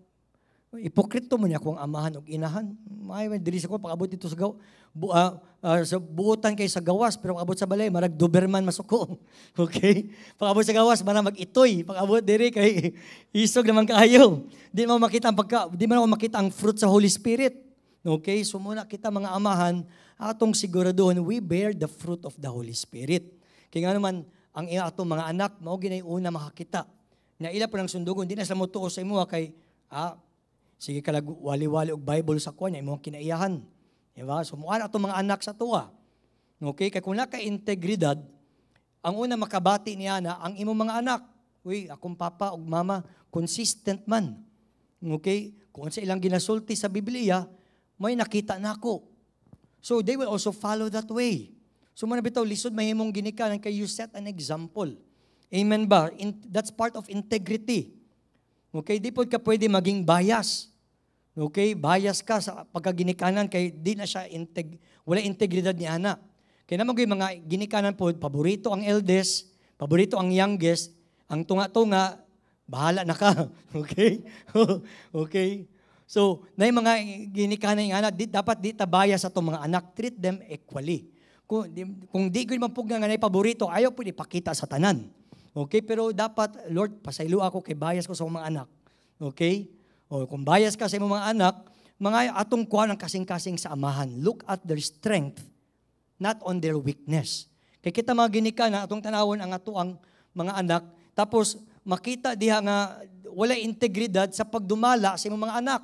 Ipokrito mo niya kung amahan o inahan. May diri sa ko pag-abot dito sa sa buutan kay sa gawas, pero pag-abot sa balay marag Doberman masuko. Okay? Pag-abot sa gawas marag mag-itoy, pag-abot diri kay isog naman kaayo. Di mo makita ang fruit sa Holy Spirit. Okay? So muna kita mga amahan, atong siguraduhan we bear the fruit of the Holy Spirit. Kaya nga naman ang atong mga anak mao ginay una makakita. Na ila pa nang sundugon, di na sa mo tuo sa imo kay sige kalag wali-wali og Bible sa kuan imo kinaiyahan. Diba? So muan ato mga anak sa tuwa. Okay, kay kung naka-integridad, ang una makabati niya na ang imong mga anak, uy, akong papa ug mama consistent man. Okay? Kung sa ilang ginasulti sa Biblia, may nakita nako. So they will also follow that way. So man bitaw lisod mahimong ginikanan kay you set an example. Amen ba? That's part of integrity. Okay, di po ka pwede maging bias. Okay, bias ka sa pagkaginikanan kay di na siya wala integridad ni ana. Kaya naman yung mga ginikanan po, paborito ang eldest, paborito ang youngest, ang tunga-tunga, bahala na ka. Okay? Okay? So, na yung mga ginikanan yung anak, dapat di ta bias sa itong mga anak, treat them equally. Kung di ko naman pugna nga na paborito, ayaw po ipakita sa tanan. Okay? Pero dapat, Lord, pasaylo ako kay bias ko sa mga anak. Okay? O kung bias ka sa mga anak, mga atong kuha ng kasing-kasing sa amahan. Look at their strength, not on their weakness. Kaya kita mga ginika na atong tanawon ang atuang mga anak, tapos makita diha nga wala integridad sa pagdumala sa imong mga anak.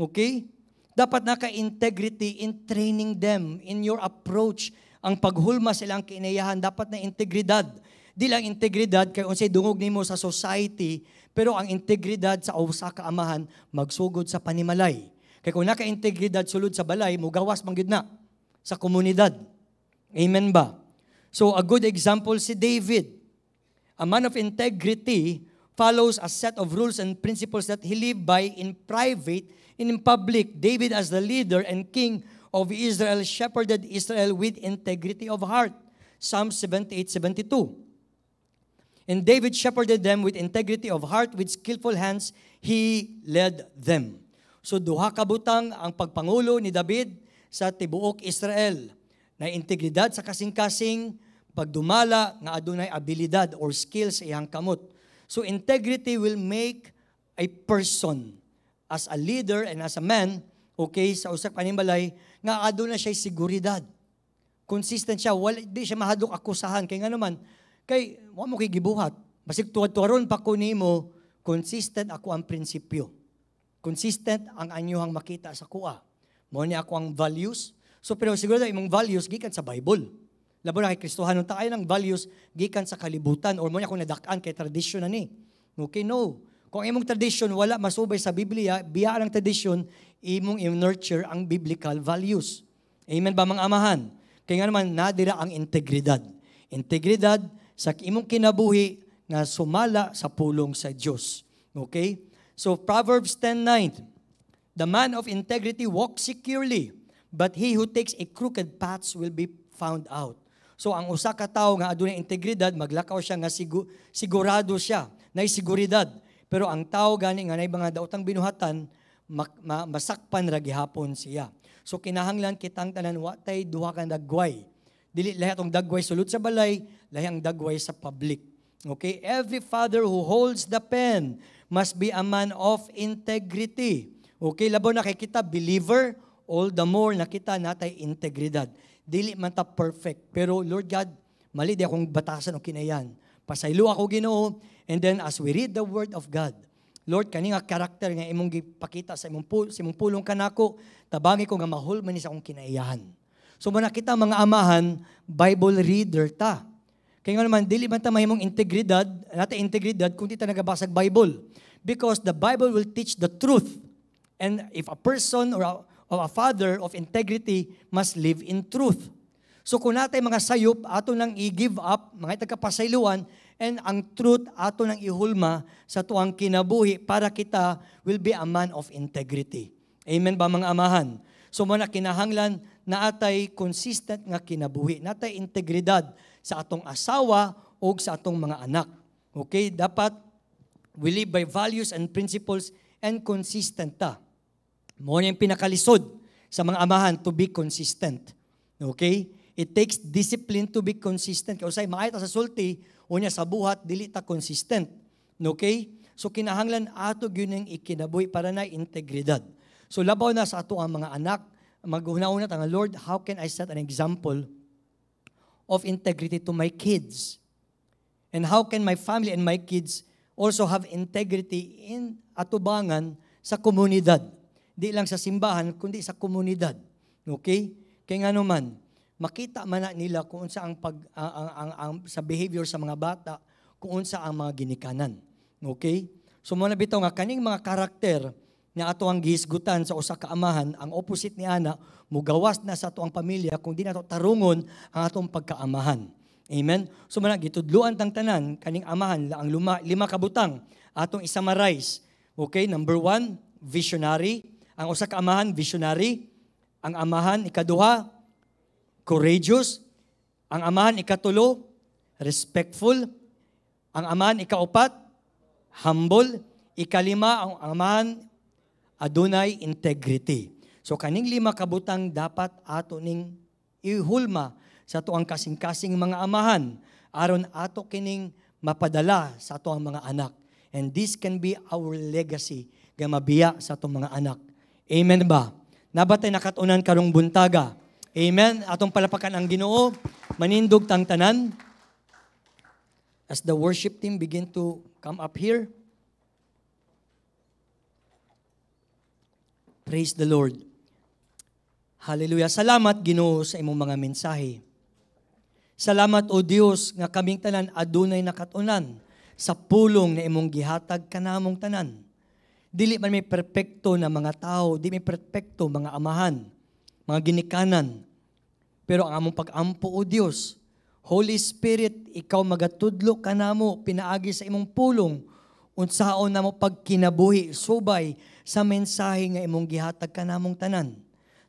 Okay? Dapat naka-integrity in training them, in your approach. Ang paghulma silang kinayahan, dapat na integridad. Di lang integridad kay unsay dungog nimo sa society, pero ang integridad sa usa ka amahan magsugod sa panimalay. Kay kung naka-integridad sulod sa balay, mugawas man gyud na sa komunidad. Amen ba? So a good example si David. A man of integrity follows a set of rules and principles that he lived by in private and in public. David as the leader and king of Israel shepherded Israel with integrity of heart. Psalm 78:72. And David shepherded them with integrity of heart, with skillful hands, he led them. So duha ka butang ang pagpangulo ni David sa tibuok Israel. Na integridad sa kasing-kasing, pagdumala nga adunay abilidad or skills sa iyang kamot. So integrity will make a person as a leader and as a man, okay, sa usak panimalay, nga adunay siya seguridad. Consistent siya, di siya mahadlok akusahan. Kaya nga naman, kay wa mo kay gibuhat. Basig tuwaron pa ko nimo, consistent ako ang prinsipyo. Consistent ang anyuhang makita sa kuha. Mo ni ako ang values. So pero siguro imong values gikan sa Bible. Labo na kay Kristohanon ta ay ng values gikan sa kalibutan or mo ni ako nadak-an kay tradition na ni. Okay, no. Kung imong tradition wala masubay sa Biblia, biya ang tradition imong i-nurture ang biblical values. Amen ba mga amahan? Kaya nga naman nadira ang integridad. Integridad sa imong kinabuhi nga sumala sa pulong sa Diyos. Okay? So Proverbs 10:9, the man of integrity walks securely, but he who takes a crooked path will be found out. So ang usa ka tawo nga adunay integridad, maglakaw siya nga sigurado siya, nay seguridad. Pero ang tao gani nga nay mga daotang binuhatan, masakpan ra gihapon siya. So kinahanglan kitang tanan wa tay duha ka dagway. Dili lahi atong dagway sulod sa balay, lahi ang dagway sa public. Okay? Every father who holds the pen must be a man of integrity. Okay? Labaw na kay kita, believer, all the more na kita natay integridad. Dili man ta perfect. Pero Lord God, mali di akong batasan o kinayan. Pasaylo ako Ginoo. And then as we read the Word of God, Lord, kani nga karakter nga imong gipakita sa imong pulong kanako, tabangi ko nga mahulman ni sa akong kinaiyahan. So muna kita mga amahan, Bible reader ta. Kaya nga naman, dili man ta mahimong integridad, natin integridad kung di ta nagabasag Bible. Because the Bible will teach the truth. And if a person or a father of integrity must live in truth. So kung natin mga sayop, ato nang i-give up, mga itagkapasayluan, and ang truth ato nang ihulma sa tuang kinabuhi para kita will be a man of integrity. Amen ba mga amahan? So muna kinahanglan na atay consistent nga kinabuhi, natay integridad sa atong asawa o sa atong mga anak. Okay, dapat we live by values and principles and consistent ta. Mo yung pinakalisod sa mga amahan to be consistent. Okay? It takes discipline to be consistent. Kaya usay, makita sa sulti, unya sa buhat, dili ta consistent. Okay? So kinahanglan ato yun yung ikinabuhi para na integridad. So labaw na sa ato ang mga anak, maghuna-una ta nga, Lord, how can I set an example of integrity to my kids? And how can my family and my kids also have integrity in atubangan sa komunidad? Di lang sa simbahan, kundi sa komunidad. Okay? Kaya nga naman, makita man na nila kung unsa ang sa behavior sa mga bata, kung unsa ang mga ginikanan. Okay? So mo na bitaw nga kaning mga karakter na ato ang gihisgutan sa usa ka amahan, ang opposite ni ana, mugawas na sa ato ang pamilya kung di nato tarungon ang atong pagkaamahan. Amen? So man gitudluan tang tanan kaning amahan ang lima kabutang atong i-summarize. Okay? Number 1, visionary. Ang usa ka amahan, visionary. Ang amahan ikaduha, courageous. Ang amahan ikatulo, respectful. Ang amahan ikaupat, humble. Ikalima, ang amahan adunay integrity. So kaning lima kabutang dapat ato ning ihulma sa ato ang kasing-kasing mga amahan aron ato kining mapadala sa ato ang mga anak. And this can be our legacy nga mabiya sa atong mga anak. Amen ba? Nabatay nakatunan karong buntaga. Amen. Atong palapakan ang Ginoo, manindog tang tanan. As the worship team begin to come up here. Praise the Lord. Hallelujah. Salamat Ginoo sa imong mga mensahe. Salamat o Dios nga kaming tanan adunay nakatunan sa pulong na imong gihatag kanamong tanan. Dili man may perpekto na mga tao, di may perpekto mga amahan, mga ginikanan. Pero ang among pag-ampo o Dios, Holy Spirit, ikaw magatudlo kanamo pinaagi sa imong pulong unsaon namo pagkinabuhi subay sa mensahe nga imong gihatag kanamong tanan.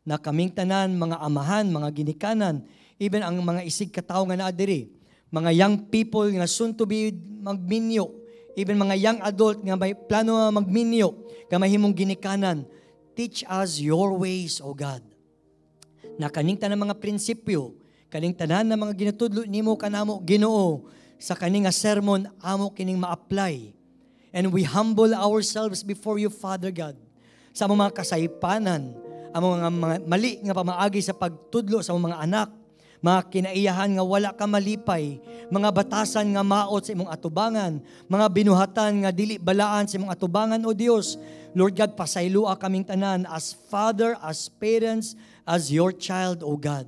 Na kaming tanan mga amahan, mga ginikanan, even ang mga isig katawo nga naa diri, mga young people nga soon to be magminyo, even mga young adult nga may plano magminyo, nga mahimong ginikanan, teach us your ways, O God. Na kaning tanan mga prinsipyo, kaning tanan na mga ginatudlo nimo kanamo Ginoo sa kaning nga sermon amo kining ma-apply. And we humble ourselves before you, Father God, sa among mga kasaypanan, among mga mali nga pamaagi sa pagtudlo sa among mga anak, mga kinaiyahan nga wala ka malipay, mga batasan nga maot sa imong atubangan, mga binuhatan nga dili balaan sa imong atubangan, O Dios. Lord God, pasaylua kaming tanan as father, as parents, as your child, O God.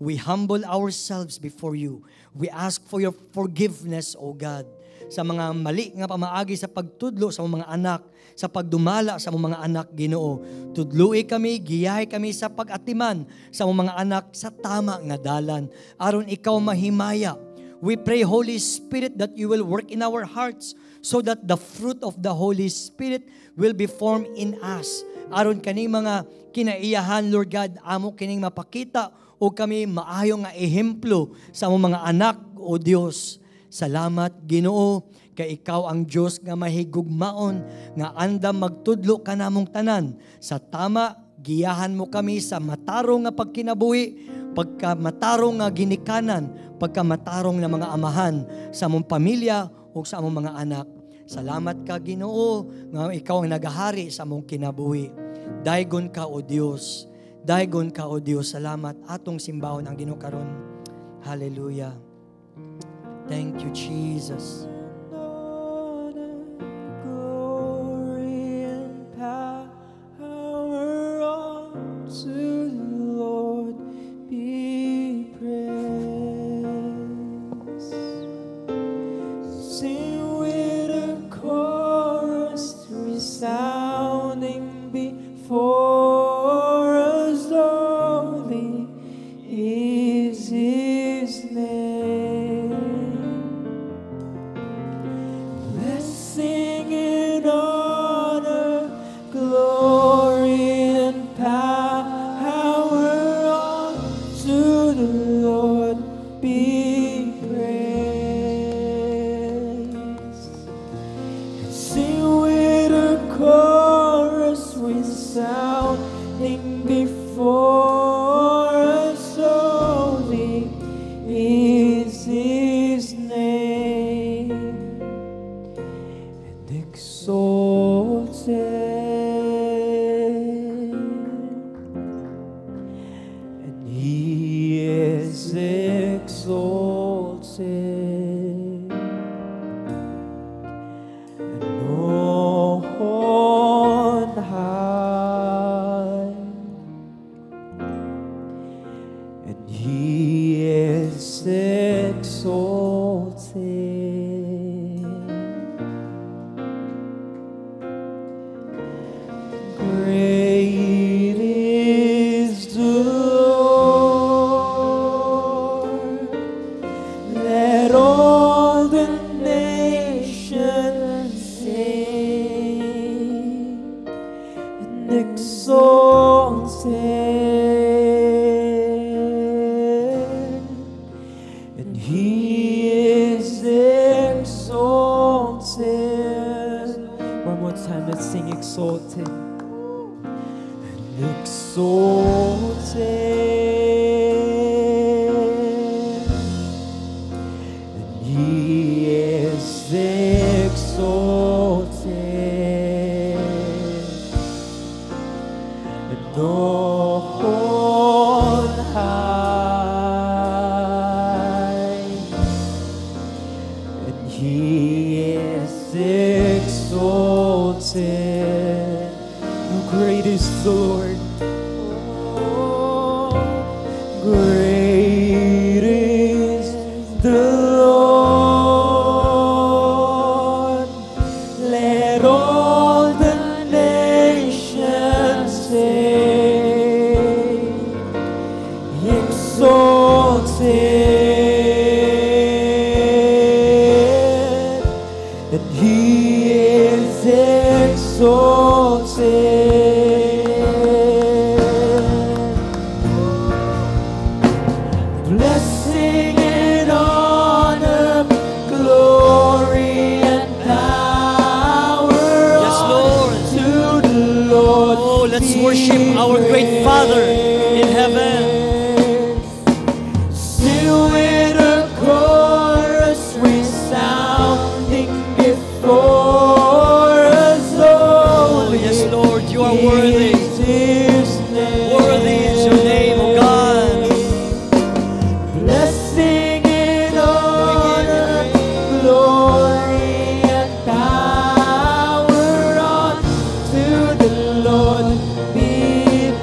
We humble ourselves before you. We ask for your forgiveness, O God, sa mga mali nga pamaagi sa pagtudlo sa mga anak, sa pagdumala sa mga anak, Ginoo. Tudloi kami, giyahay kami sa pag-atiman sa mga anak sa tama nga dalan. Aron ikaw mahimaya. We pray, Holy Spirit, that you will work in our hearts so that the fruit of the Holy Spirit will be formed in us. Aron kaning mga kinaiyahan, Lord God, amo kining mapakita o kami maayo nga ehemplo sa mga anak, O Dios. Salamat, Ginoo, kay ikaw ang Diyos nga mahigugmaon, nga andam magtudlo ka namong tanan. Sa tama, giyahan mo kami sa matarong nga pagkinabuhi, pagkamatarong nga ginikanan, pagkamatarong na mga amahan sa among pamilya o sa among mga anak. Salamat ka, Ginoo, nga ikaw ang nagahari sa among kinabuhi. Daygon ka, O Dios. Daygon ka, O Dios. Salamat. Atong simbahon ang Ginoo karon. Hallelujah. Thank you, Jesus. Glory and power unto the Lord be praised. Sing with a chorus resounding before us, holy is His name. sounding before us, holy is His name, and exalted, and He is exalted, and on high, and He is exalted. Great is the Lord. Let all the nations sing, and exalted, and He is exalted. One more time, let's sing exalted. And exalted, and He is exalted, and on high, and He is exalted. How great is the Lord! Oh, great is the Lord. Let all the nations say, exalted, and He is exalted. Blessing and honor, glory and power Yes, Lord. to the Lord. Oh, let's worship our great Father in heaven. Still with a chorus resounding before us, Oh, yes, Lord, you are worthy. Worthy is your name, O God. Blessing and honor, glory and power unto the Lord be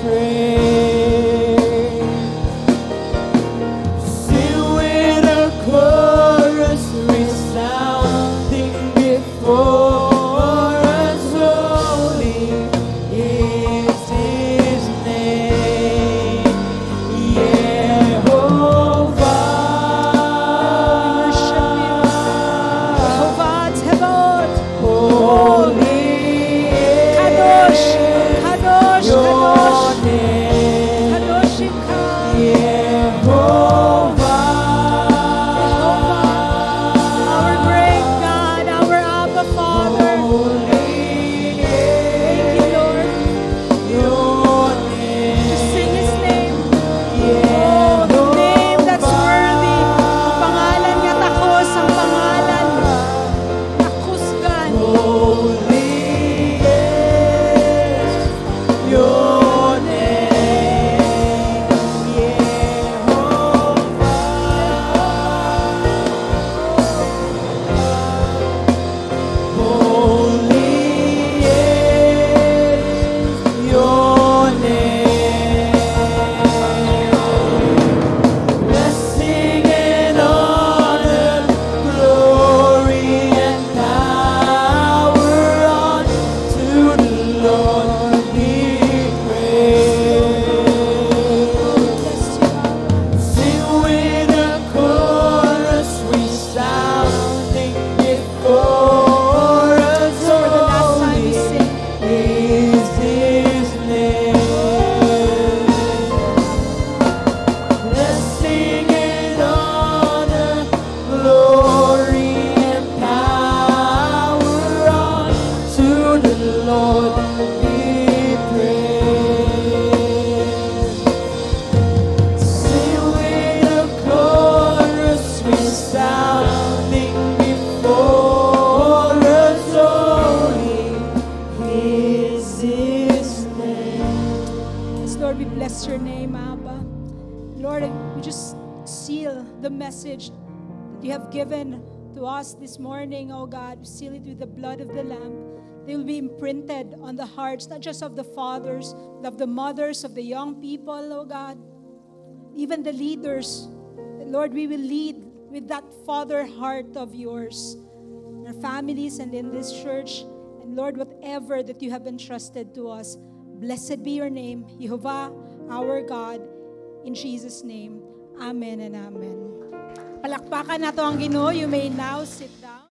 praised. Lord, we bless your name, Abba. Lord, we just seal the message that you have given to us this morning, oh God. We seal it with the blood of the Lamb. They will be imprinted on the hearts, not just of the fathers, but of the mothers, of the young people, oh God. Even the leaders. Lord, we will lead with that father heart of yours in our families and in this church. And Lord, whatever that you have entrusted to us, blessed be your name, Jehovah, our God, in Jesus' name. Amen and amen. Palakpakan nato ang Ginoo. You may now sit down.